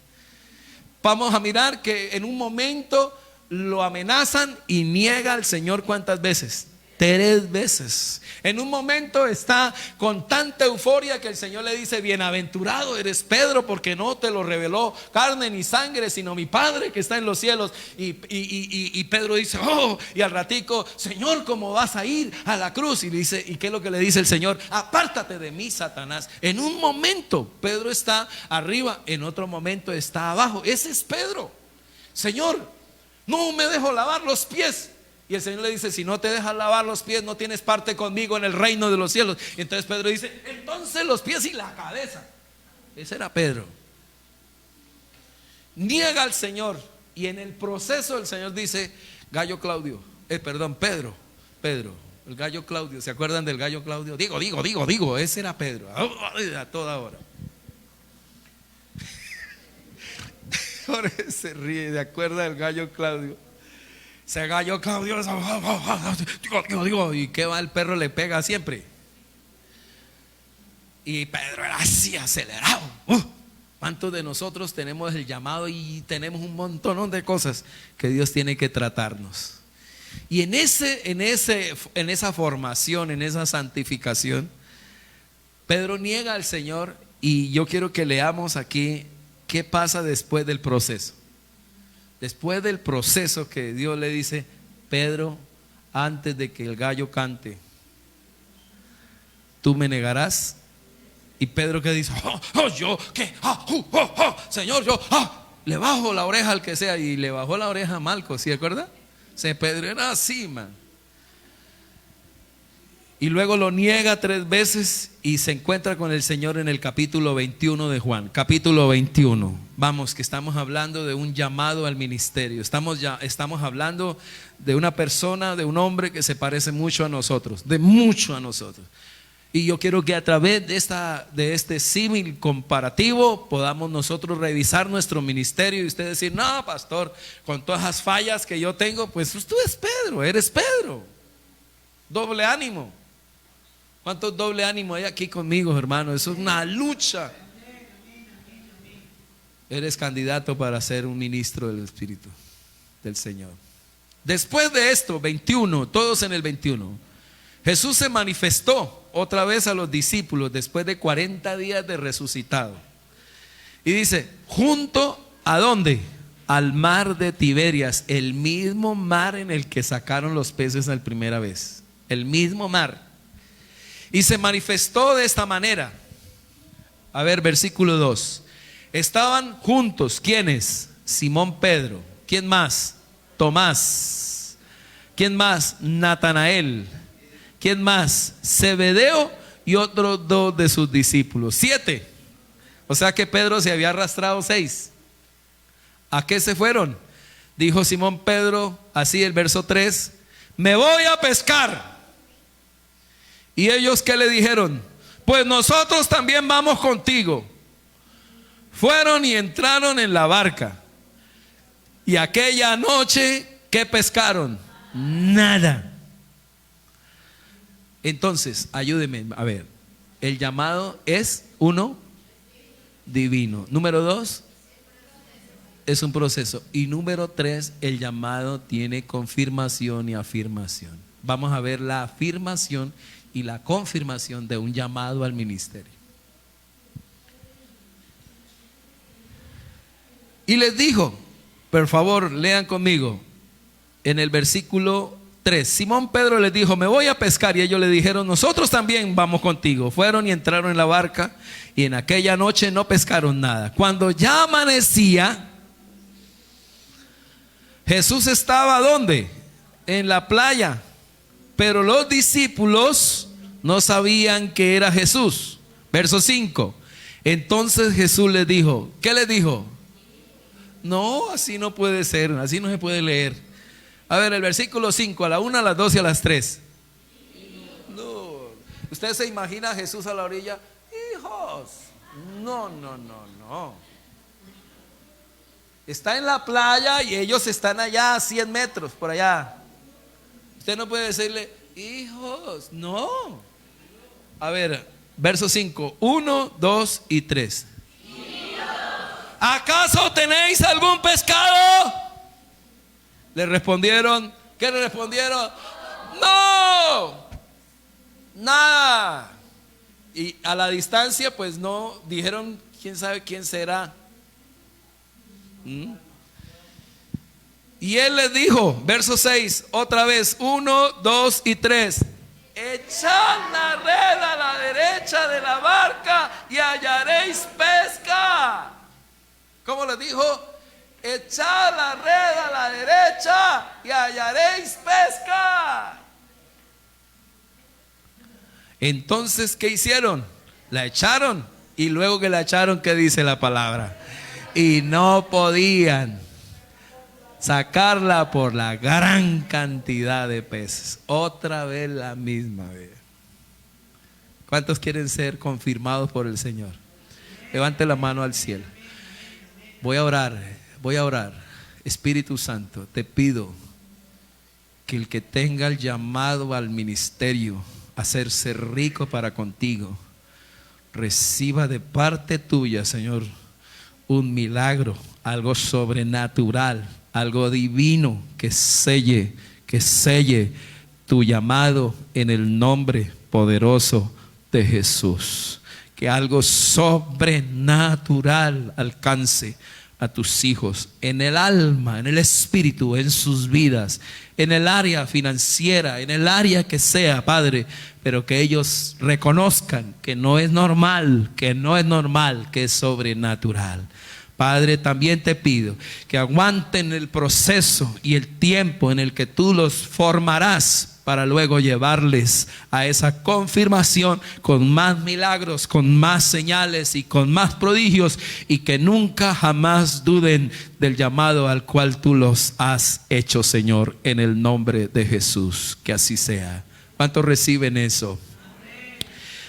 Vamos a mirar que en un momento lo amenazan y niega al Señor, ¿cuántas veces? 3 veces. En un momento está con tanta euforia que el Señor le dice, bienaventurado eres Pedro, porque no te lo reveló carne ni sangre, sino mi Padre que está en los cielos. Y Pedro dice, oh, y al ratico, Señor, ¿cómo vas a ir a la cruz? Y le dice, ¿y qué es lo que le dice el Señor? Apártate de mí, Satanás. En un momento Pedro está arriba, en otro momento está abajo. Ese es Pedro. Señor, no me dejo lavar los pies. Y el Señor le dice, si no te dejas lavar los pies, no tienes parte conmigo en el reino de los cielos. Y entonces Pedro dice, entonces los pies y la cabeza. Ese era Pedro. Niega al Señor. Y en el proceso el Señor dice, gallo Claudio, Pedro, el gallo Claudio. ¿Se acuerdan del gallo Claudio? Digo, ese era Pedro, a toda hora. Jorge se ríe, ¿de acuerdo del gallo Claudio? Se gallo Claudio, digo, y que va, el perro le pega siempre. Y Pedro era así acelerado. ¿Cuántos de nosotros tenemos el llamado y tenemos un montón de cosas que Dios tiene que tratarnos? Y en esa formación, en esa santificación, Pedro niega al Señor. Y yo quiero que leamos aquí qué pasa después del proceso. Después del proceso que Dios le dice, Pedro, antes de que el gallo cante, tú me negarás. Y Pedro, que dice, yo, ¿qué? Señor, yo, le bajo la oreja al que sea. Y le bajó la oreja a Malco, ¿sí acuerda? Pedro era así, man. Y luego lo niega 3 veces y se encuentra con el Señor en el capítulo 21 de Juan. Capítulo 21. Vamos, que estamos hablando de un llamado al ministerio. Estamos hablando de una persona, de un hombre que se parece mucho a nosotros, de mucho a nosotros. Y yo quiero que a través de este símil comparativo podamos nosotros revisar nuestro ministerio y usted decir, no, pastor, con todas las fallas que yo tengo, pues tú eres Pedro. Doble ánimo. ¿Cuántos doble ánimo hay aquí conmigo, hermano? Eso es una lucha. Eres candidato para ser un ministro del Espíritu del Señor. Después de esto, 21, todos en el 21, Jesús se manifestó otra vez a los discípulos después de 40 días de resucitado. Y dice, junto a ¿dónde? Al mar de Tiberias, el mismo mar en el que sacaron los peces la primera vez. El mismo mar. Y se manifestó de esta manera. A ver, versículo 2. Estaban juntos, ¿quiénes? Simón Pedro. ¿Quién más? Tomás. ¿Quién más? Natanael. ¿Quién más? Zebedeo y otros 2 de sus discípulos. 7. O sea que Pedro se había arrastrado 6. ¿A qué se fueron? Dijo Simón Pedro, así el verso 3, me voy a pescar. ¿Y ellos qué le dijeron? Pues nosotros también vamos contigo. Fueron y entraron en la barca. Y aquella noche, ¿qué pescaron? Nada. Entonces, ayúdeme a ver. El llamado es, uno, divino. Número dos, es un proceso. Y número tres, el llamado tiene confirmación y afirmación. Vamos a ver la afirmación y la confirmación de un llamado al ministerio. Y les dijo, por favor, lean conmigo, en el versículo 3, Simón Pedro les dijo, me voy a pescar. Y ellos le dijeron, nosotros también vamos contigo. Fueron y entraron en la barca, y en aquella noche no pescaron nada. Cuando ya amanecía, Jesús estaba ¿dónde? En la playa. Pero los discípulos no sabían que era Jesús. Verso 5. Entonces Jesús les dijo, ¿qué les dijo? No, así no puede ser, así no se puede leer. A ver, el versículo 5, a la 1, a las 2 y a las 3. No. ¿Usted se imagina a Jesús a la orilla? Hijos. No. Está en la playa y ellos están allá a 100 metros, por allá. Usted no puede decirle, hijos, no. A ver, verso 5, 1, 2 y 3. ¿Acaso tenéis algún pescado? Le respondieron, ¿qué le respondieron? No, nada. Y a la distancia pues no dijeron, quién sabe quién será. Y él les dijo, verso 6, otra vez, 1, 2 y 3. Echad la red a la derecha de la barca y hallaréis pesca. ¿Cómo les dijo? Echad la red a la derecha y hallaréis pesca. Entonces, ¿qué hicieron? La echaron. Y luego que la echaron, ¿qué dice la palabra? Y no podían sacarla por la gran cantidad de peces. Otra vez la misma vez. ¿Cuántos quieren ser confirmados por el Señor? Levante la mano al cielo. Voy a orar. Espíritu Santo, te pido que el que tenga el llamado al ministerio, a hacerse rico para contigo, reciba de parte tuya, Señor, un milagro, algo sobrenatural, algo divino que selle tu llamado en el nombre poderoso de Jesús. Que algo sobrenatural alcance a tus hijos en el alma, en el espíritu, en sus vidas, en el área financiera, en el área que sea, Padre, pero que ellos reconozcan que no es normal, que es sobrenatural. Padre, también te pido que aguanten el proceso y el tiempo en el que tú los formarás para luego llevarles a esa confirmación con más milagros, con más señales y con más prodigios, y que nunca jamás duden del llamado al cual tú los has hecho, Señor, en el nombre de Jesús. Que así sea. ¿Cuántos reciben eso?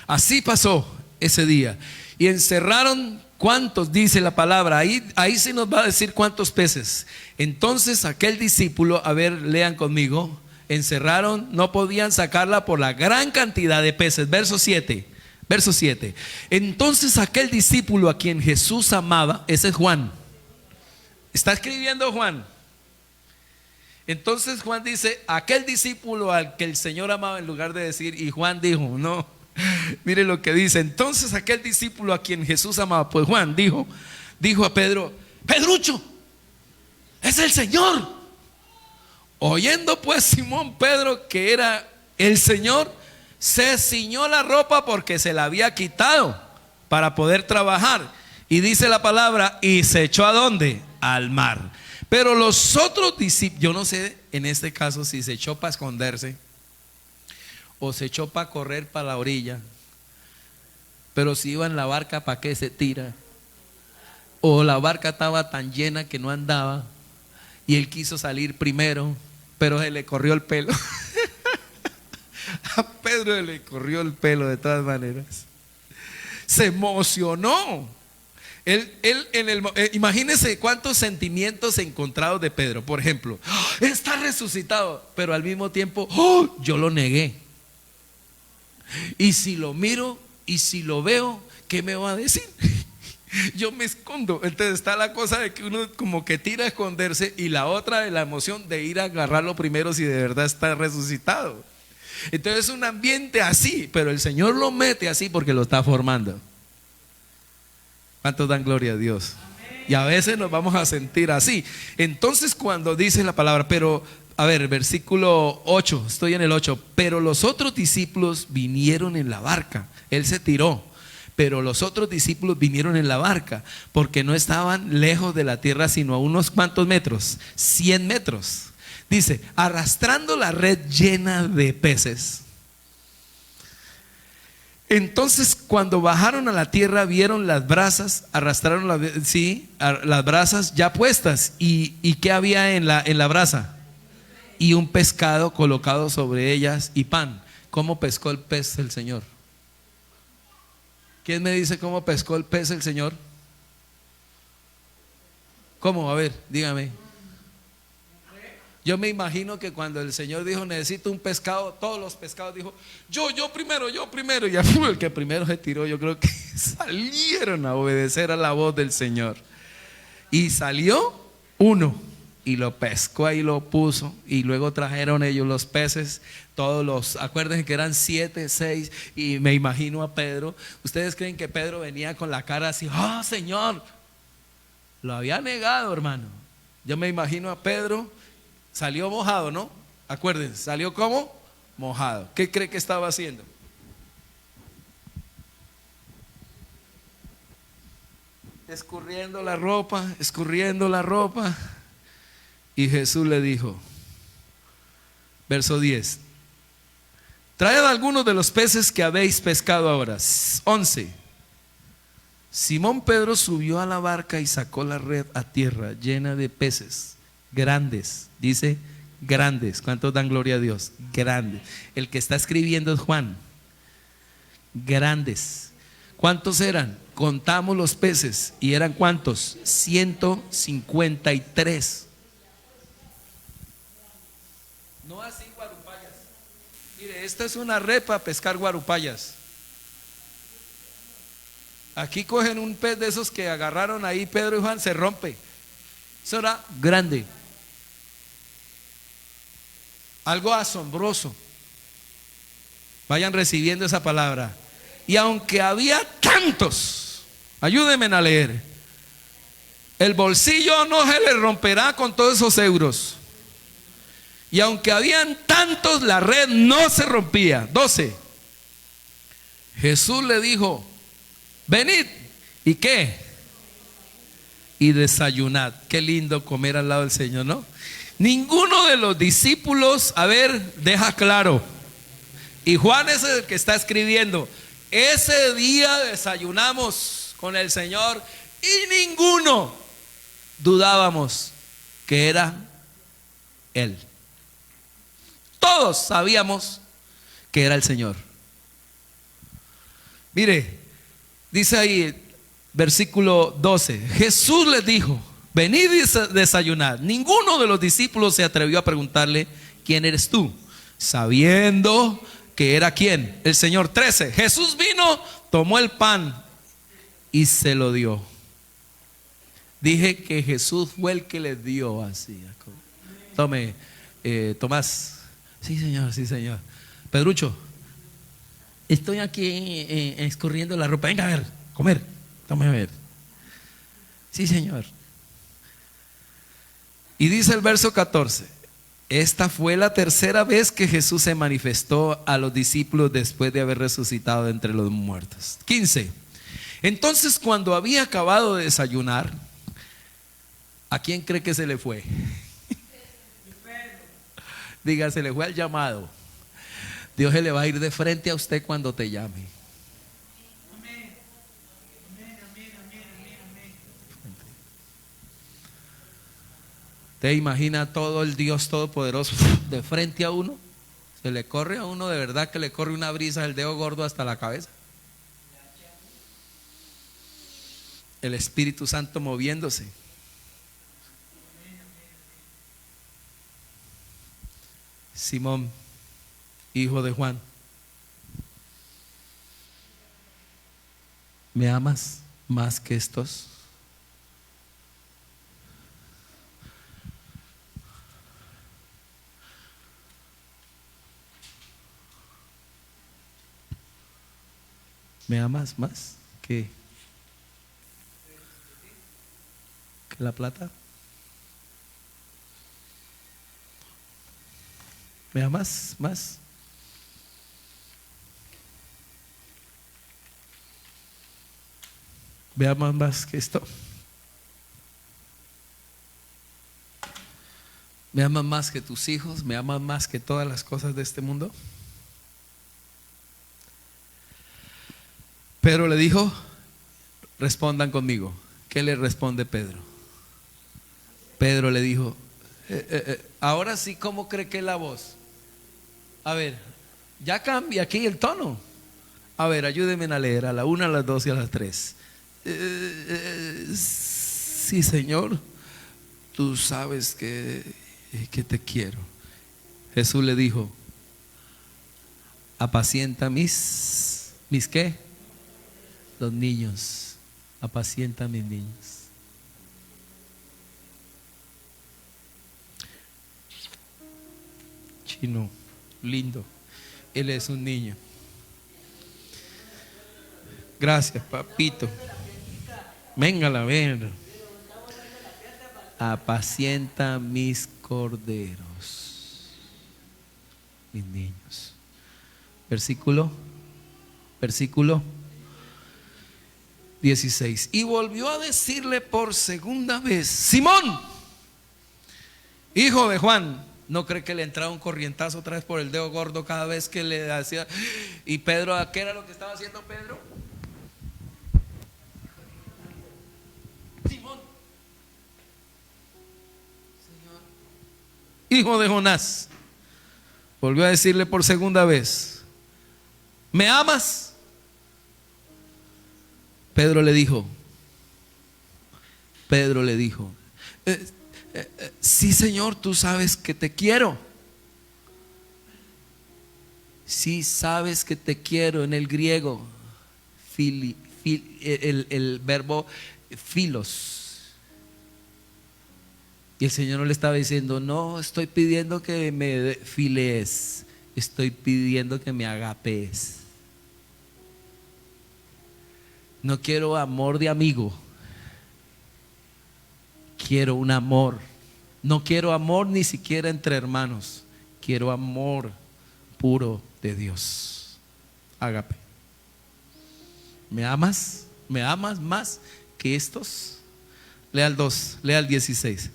Así pasó ese día. Y encerraron, ¿cuántos dice la palabra? Ahí sí nos va a decir cuántos peces. Entonces aquel discípulo, a ver, lean conmigo. Encerraron, no podían sacarla por la gran cantidad de peces. Verso 7. Entonces aquel discípulo a quien Jesús amaba, ese es Juan. Está escribiendo Juan. Entonces Juan dice, aquel discípulo al que el Señor amaba, en lugar de decir, y Juan dijo, no. Mire lo que dice. Entonces aquel discípulo a quien Jesús amaba, pues Juan dijo a Pedro, Pedrucho, es el Señor. Oyendo pues Simón Pedro que era el Señor, se ciñó la ropa porque se la había quitado para poder trabajar. Y dice la palabra, y se echó ¿a dónde? Al mar. Pero los otros discípulos, yo no sé en este caso si se echó para esconderse o se echó para correr para la orilla. Pero si iba en la barca, ¿para qué se tira? O la barca estaba tan llena que no andaba y él quiso salir primero, pero se le corrió el pelo. A Pedro se le corrió el pelo de todas maneras. Se emocionó. Imagínense cuántos sentimientos encontrados de Pedro. Por ejemplo, está resucitado, pero al mismo tiempo, yo lo negué. Y si lo miro y si lo veo, ¿qué me va a decir? Yo me escondo. Entonces está la cosa de que uno como que tira a esconderse, y la otra de la emoción de ir a agarrarlo primero si de verdad está resucitado. Entonces es un ambiente así, pero el Señor lo mete así porque lo está formando. ¿Cuántos dan gloria a Dios? Y a veces nos vamos a sentir así. Entonces cuando dice la palabra, pero, a ver, versículo 8, estoy en el 8. Pero los otros discípulos vinieron en la barca. Él se tiró, pero los otros discípulos vinieron en la barca, porque no estaban lejos de la tierra, sino a unos cuantos metros, 100 metros. Dice, arrastrando la red llena de peces. Entonces cuando bajaron a la tierra, vieron las brasas, arrastraron las brasas ya puestas. ¿Y qué había en la brasa? Y un pescado colocado sobre ellas y pan. ¿Cómo pescó el pez el Señor? ¿Quién me dice cómo pescó el pez el Señor? ¿Cómo? A ver, dígame. Yo me imagino que cuando el Señor dijo necesito un pescado, todos los pescados dijo yo primero. Y el que primero se tiró, yo creo que salieron a obedecer a la voz del Señor. Y salió uno y lo pescó, ahí lo puso. Y luego trajeron ellos los peces, acuérdense que eran 7, 6. Y me imagino a Pedro. ¿Ustedes creen que Pedro venía con la cara así? ¡Oh, Señor! Lo había negado, hermano. Yo me imagino a Pedro. Salió mojado, ¿no? Acuérdense, salió como mojado. ¿Qué cree que estaba haciendo? Escurriendo la ropa. Y Jesús le dijo, verso 10: traed algunos de los peces que habéis pescado ahora. 11. Simón Pedro subió a la barca y sacó la red a tierra llena de peces grandes. Dice grandes. ¿Cuántos dan gloria a Dios? Grandes. El que está escribiendo es Juan. Grandes. ¿Cuántos eran? Contamos los peces y eran ¿cuántos? 153. No así guarupayas. Mire, esta es una red para pescar guarupayas. Aquí cogen un pez de esos que agarraron ahí Pedro y Juan, se rompe. Eso era grande. Algo asombroso. Vayan recibiendo esa palabra. Y aunque había tantos, ayúdenme a leer, el bolsillo no se le romperá con todos esos euros. Y aunque habían tantos, la red no se rompía. 12. Jesús le dijo, venid. ¿Y qué? Y desayunad. Qué lindo comer al lado del Señor, ¿no? Ninguno de los discípulos, a ver, deja claro. Y Juan es el que está escribiendo. Ese día desayunamos con el Señor y ninguno dudábamos que era Él. Todos sabíamos que era el Señor. Mire, dice ahí versículo 12, Jesús les dijo, venid y desayunad. Ninguno de los discípulos se atrevió a preguntarle, ¿quién eres tú? Sabiendo que era ¿quién? El Señor. 13, Jesús vino, tomó el pan y se lo dio. Dije que Jesús fue el que les dio así. Tome, Tomás. Sí, señor, sí, señor. Pedrucho, estoy aquí escurriendo la ropa. Venga a ver, comer. Tome a ver. Sí, señor. Y dice el verso 14: esta fue la tercera vez que Jesús se manifestó a los discípulos después de haber resucitado de entre los muertos. 15. Entonces, cuando había acabado de desayunar, ¿a quién cree que se le fue? Diga, se le fue al llamado. Dios se le va a ir de frente a usted cuando te llame. ¿Te imagina todo el Dios Todopoderoso de frente a uno? Se le corre a uno, de verdad que le corre una brisa del dedo gordo hasta la cabeza. El Espíritu Santo moviéndose. Simón, hijo de Juan, ¿me amas más que estos? ¿Me amas más que la plata? ¿Me amas más? ¿Me amas más que esto? ¿Me amas más que tus hijos? ¿Me amas más que todas las cosas de este mundo? Pedro le dijo, respondan conmigo. ¿Qué le responde Pedro? Pedro le dijo, ahora sí, ¿cómo cree que es la voz? A ver, ya cambia aquí el tono. A ver, ayúdenme a leer a la 1, a las 2 y a las 3. Sí, Señor, tú sabes que te quiero. Jesús le dijo, apacienta mis ¿qué? Los niños, apacienta a mis niños. Chino, lindo, él es un niño. Gracias, papito. Véngala a ver. Apacienta mis corderos, mis niños. Versículo 16. Y volvió a decirle por segunda vez, Simón, hijo de Juan. ¿No cree que le entraba un corrientazo otra vez por el dedo gordo cada vez que le hacía? Y Pedro, ¿qué era lo que estaba haciendo Pedro? Simón, Señor, hijo de Jonás, volvió a decirle por segunda vez, ¿me amas? Pedro le dijo, sí, Señor, tú sabes que te quiero. Sí, sabes que te quiero. En el griego, el verbo filos. Y el Señor no le estaba diciendo, no, estoy pidiendo que me filees, estoy pidiendo que me agapees. No quiero amor de amigo, quiero un amor. No quiero amor ni siquiera entre hermanos, quiero amor puro de Dios. Ágape. ¿Me amas? ¿Me amas más que estos? Lea el 2, lea el 16.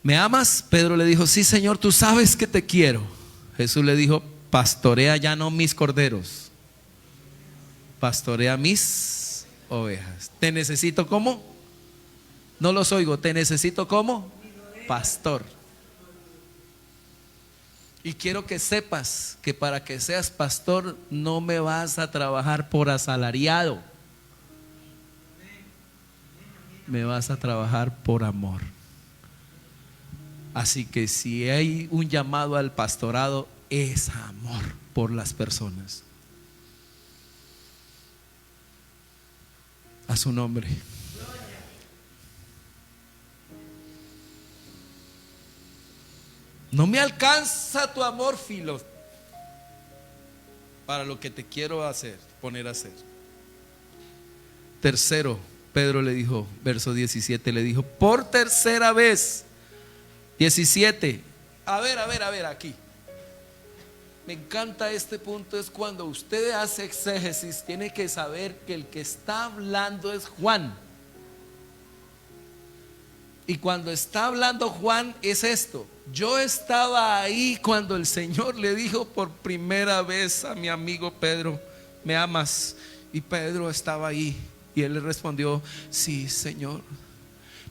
¿Me amas? Pedro le dijo, sí, Señor, tú sabes que te quiero. Jesús le dijo, pastorea ya no mis corderos, pastorea mis ovejas. ¿Te necesito como? No los oigo. ¿Te necesito como? Pastor. Y quiero que sepas que para que seas pastor no me vas a trabajar por asalariado, me vas a trabajar por amor. Así que si hay un llamado al pastorado, es amor por las personas. A su nombre. No me alcanza tu amor, Filo, para lo que te quiero hacer, poner a hacer. Tercero, Pedro le dijo, verso 17, le dijo, por tercera vez. 17. A ver, aquí. Me encanta este punto, es cuando usted hace exégesis, tiene que saber que el que está hablando es Juan. Y cuando está hablando Juan es esto. Yo estaba ahí cuando el Señor le dijo por primera vez a mi amigo Pedro, ¿me amas? Y Pedro estaba ahí y él le respondió, sí, Señor.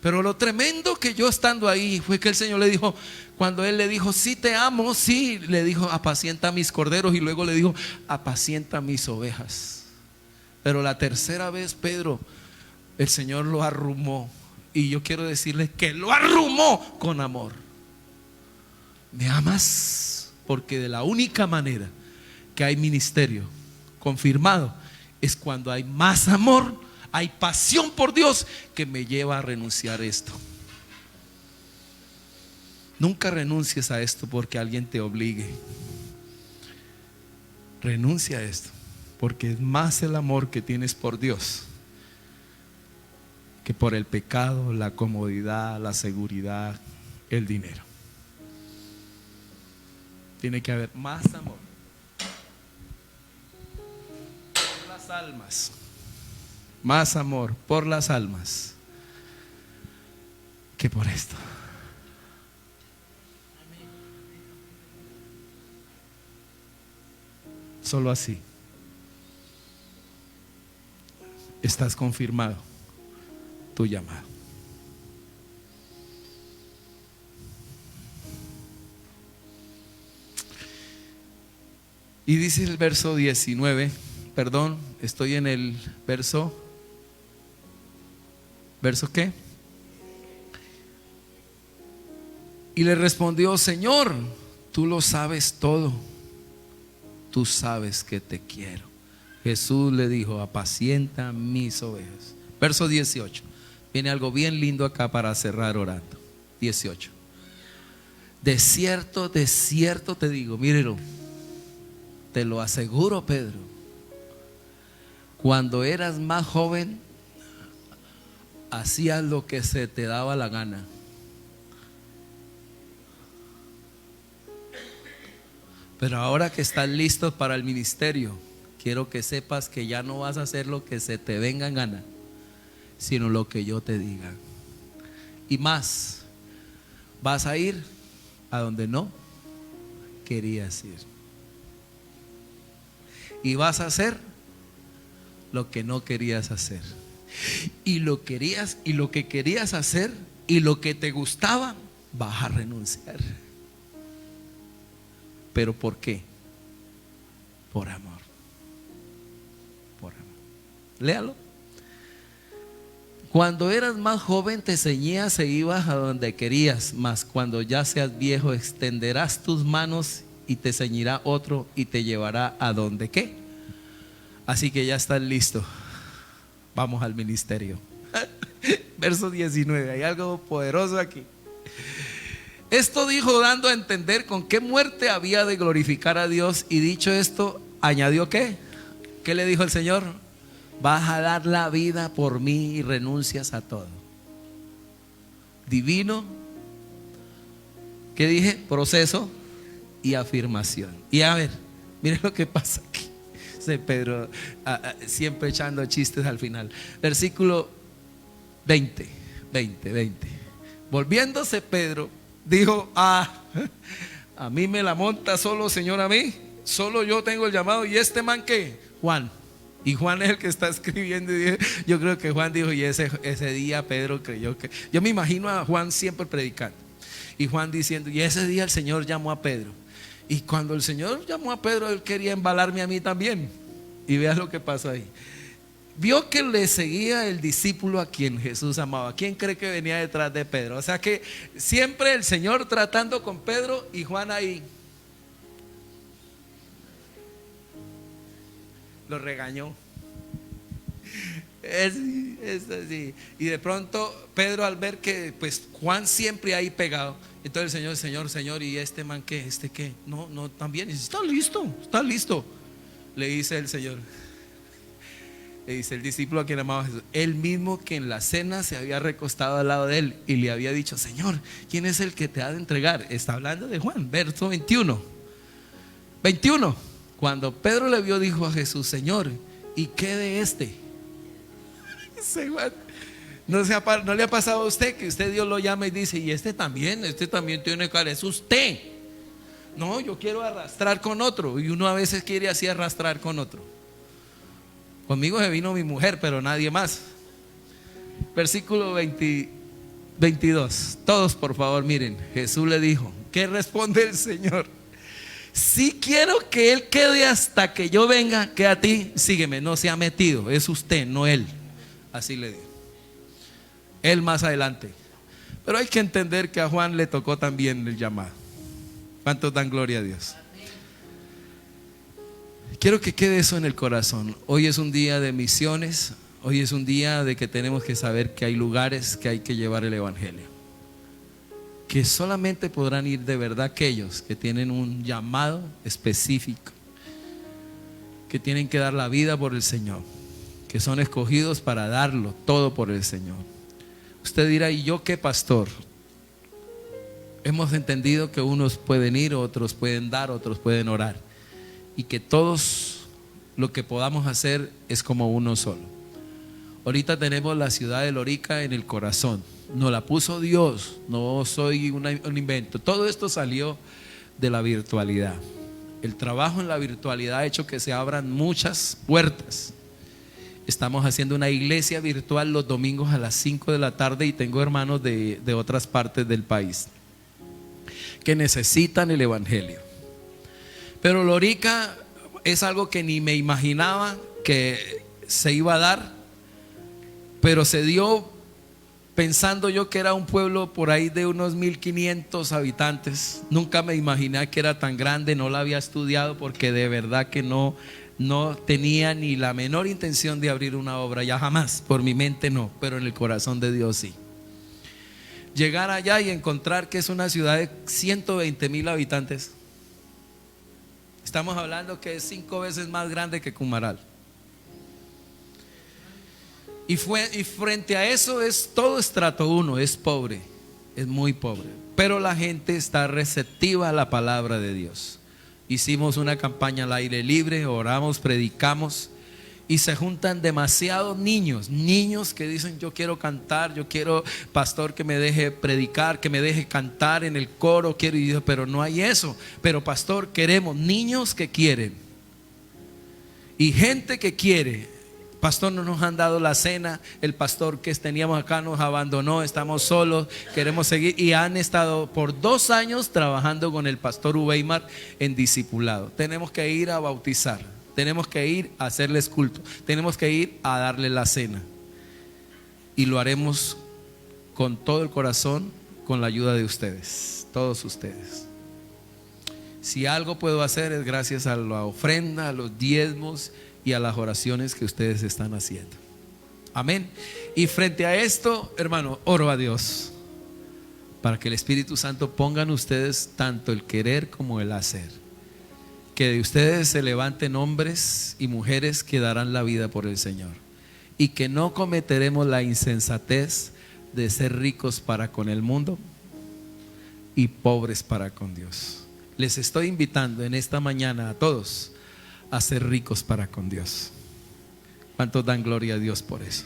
Pero lo tremendo que yo estando ahí fue que el Señor le dijo, cuando él le dijo, sí te amo, sí, le dijo, apacienta mis corderos, y luego le dijo, apacienta mis ovejas. Pero la tercera vez Pedro el Señor lo arrumó. Y yo quiero decirles que lo arrumó con amor. ¿Me amas? Porque de la única manera que hay ministerio confirmado es cuando hay más amor, hay pasión por Dios que me lleva a renunciar a esto. Nunca renuncies a esto porque alguien te obligue. Renuncia a esto porque es más el amor que tienes por Dios que por el pecado, la comodidad, la seguridad, el dinero. Tiene que haber más amor por las almas, más amor por las almas que por esto. Solo así estás confirmado tu llamado. Y dice el verso 19, perdón, estoy en el verso ¿qué? Y le respondió: Señor, tú lo sabes todo, tú sabes que te quiero. Jesús le dijo: apacienta mis ovejas. Verso 18. Viene algo bien lindo acá para cerrar orando. 18. De cierto te digo, mírelo, te lo aseguro, Pedro, cuando eras más joven hacías lo que se te daba la gana. Pero ahora que estás listo para el ministerio, quiero que sepas que ya no vas a hacer lo que se te venga en gana, sino lo que yo te diga. Y más, vas a ir a donde no querías ir. Y vas a hacer lo que no querías hacer. Y lo que querías hacer y lo que te gustaba, vas a renunciar. ¿Pero por qué? Por amor. Por amor. Léalo. Cuando eras más joven te ceñías e ibas a donde querías, mas cuando ya seas viejo extenderás tus manos y te ceñirá otro y te llevará a donde qué. Así que ya estás listo. Vamos al ministerio. Verso 19, hay algo poderoso aquí. Esto dijo dando a entender con qué muerte había de glorificar a Dios, y dicho esto, añadió ¿qué? ¿Qué le dijo el Señor? Vas a dar la vida por mí y renuncias a todo. Divino, ¿qué dije? Proceso y afirmación. Y a ver, miren lo que pasa aquí. Pedro siempre echando chistes al final. Versículo 20. Volviéndose Pedro, dijo: a mí me la monta solo, Señor, a mí. Solo yo tengo el llamado. ¿Y este man qué? Juan. Y Juan es el que está escribiendo. Y yo creo que Juan dijo: y ese día Pedro creyó que. Yo me imagino a Juan siempre predicando. Y Juan diciendo: y ese día el Señor llamó a Pedro. Y cuando el Señor llamó a Pedro, él quería embalarme a mí también. Y veas lo que pasó ahí. Vio que le seguía el discípulo a quien Jesús amaba. ¿Quién cree que venía detrás de Pedro? O sea que siempre el Señor tratando con Pedro y Juan ahí. Lo regañó. Es así. Y de pronto Pedro, al ver que pues Juan siempre ahí pegado, entonces el Señor, ¿y este man qué? ¿Este qué? No, también. Y dice: está listo. Le dice el Señor, le dice el discípulo a quien amaba Jesús, el mismo que en la cena se había recostado al lado de él y le había dicho: Señor, ¿quién es el que te ha de entregar? Está hablando de Juan. Verso 21. Cuando Pedro le vio, dijo a Jesús: Señor, ¿y qué de este? ¿No le ha pasado a usted que usted Dios lo llama y dice: y este también tiene cara, es usted? No, yo quiero arrastrar con otro. Y uno a veces quiere así arrastrar con otro. Conmigo se vino mi mujer, pero nadie más. Versículo 22. Todos por favor miren. Jesús le dijo: ¿qué responde el Señor? Si quiero que él quede hasta que yo venga, que a ti, sígueme. No se ha metido, es usted, no él. Así le dijo. Él más adelante. Pero hay que entender que a Juan le tocó también el llamado. ¿Cuántos dan gloria a Dios? Quiero que quede eso en el corazón. Hoy es un día de misiones. Hoy es un día de que tenemos que saber que hay lugares que hay que llevar el evangelio, que solamente podrán ir de verdad aquellos que tienen un llamado específico, que tienen que dar la vida por el Señor, que son escogidos para darlo todo por el Señor. Usted dirá, ¿y yo qué, pastor? Hemos entendido que unos pueden ir, otros pueden dar, otros pueden orar, y que todos lo que podamos hacer es como uno solo. Ahorita tenemos la ciudad de Lorica en el corazón. Nos la puso Dios, no soy un invento. Todo esto salió de la virtualidad. El trabajo en la virtualidad ha hecho que se abran muchas puertas. Estamos haciendo una iglesia virtual los domingos a las 5 de la tarde y tengo hermanos de otras partes del país que necesitan el evangelio. Pero Lorica es algo que ni me imaginaba que se iba a dar, pero se dio pensando yo que era un pueblo por ahí de unos 1500 habitantes. Nunca me imaginé que era tan grande, no la había estudiado porque de verdad que no tenía ni la menor intención de abrir una obra, ya jamás, por mi mente no, pero en el corazón de Dios sí. Llegar allá y encontrar que es una ciudad de 120,000 habitantes. Estamos hablando que es 5 veces más grande que Cumaral. Y frente a eso es todo estrato 1, es pobre, es muy pobre. Pero la gente está receptiva a la palabra de Dios. Hicimos una campaña al aire libre, oramos, predicamos y se juntan demasiados niños que dicen yo quiero cantar, yo quiero, pastor, que me deje predicar, que me deje cantar en el coro, quiero, y yo, pero no hay eso. Pero pastor, queremos niños que quieren y gente que quiere. Pastor, no nos han dado la cena, el pastor que teníamos acá nos abandonó, estamos solos, queremos seguir. Y han estado por 2 años trabajando con el pastor Uweimar en discipulado. Tenemos que ir a bautizar, tenemos que ir a hacerles culto, tenemos que ir a darle la cena. Y lo haremos con todo el corazón, con la ayuda de ustedes, todos ustedes. Si algo puedo hacer es gracias a la ofrenda, a los diezmos y a las oraciones que ustedes están haciendo. Amén. Y frente a esto, hermano, oro a Dios para que el Espíritu Santo ponga en ustedes tanto el querer como el hacer. Que de ustedes se levanten hombres y mujeres que darán la vida por el Señor. Y que no cometeremos la insensatez de ser ricos para con el mundo y pobres para con Dios. Les estoy invitando en esta mañana a todos a ser ricos para con Dios. ¿Cuántos dan gloria a Dios por eso?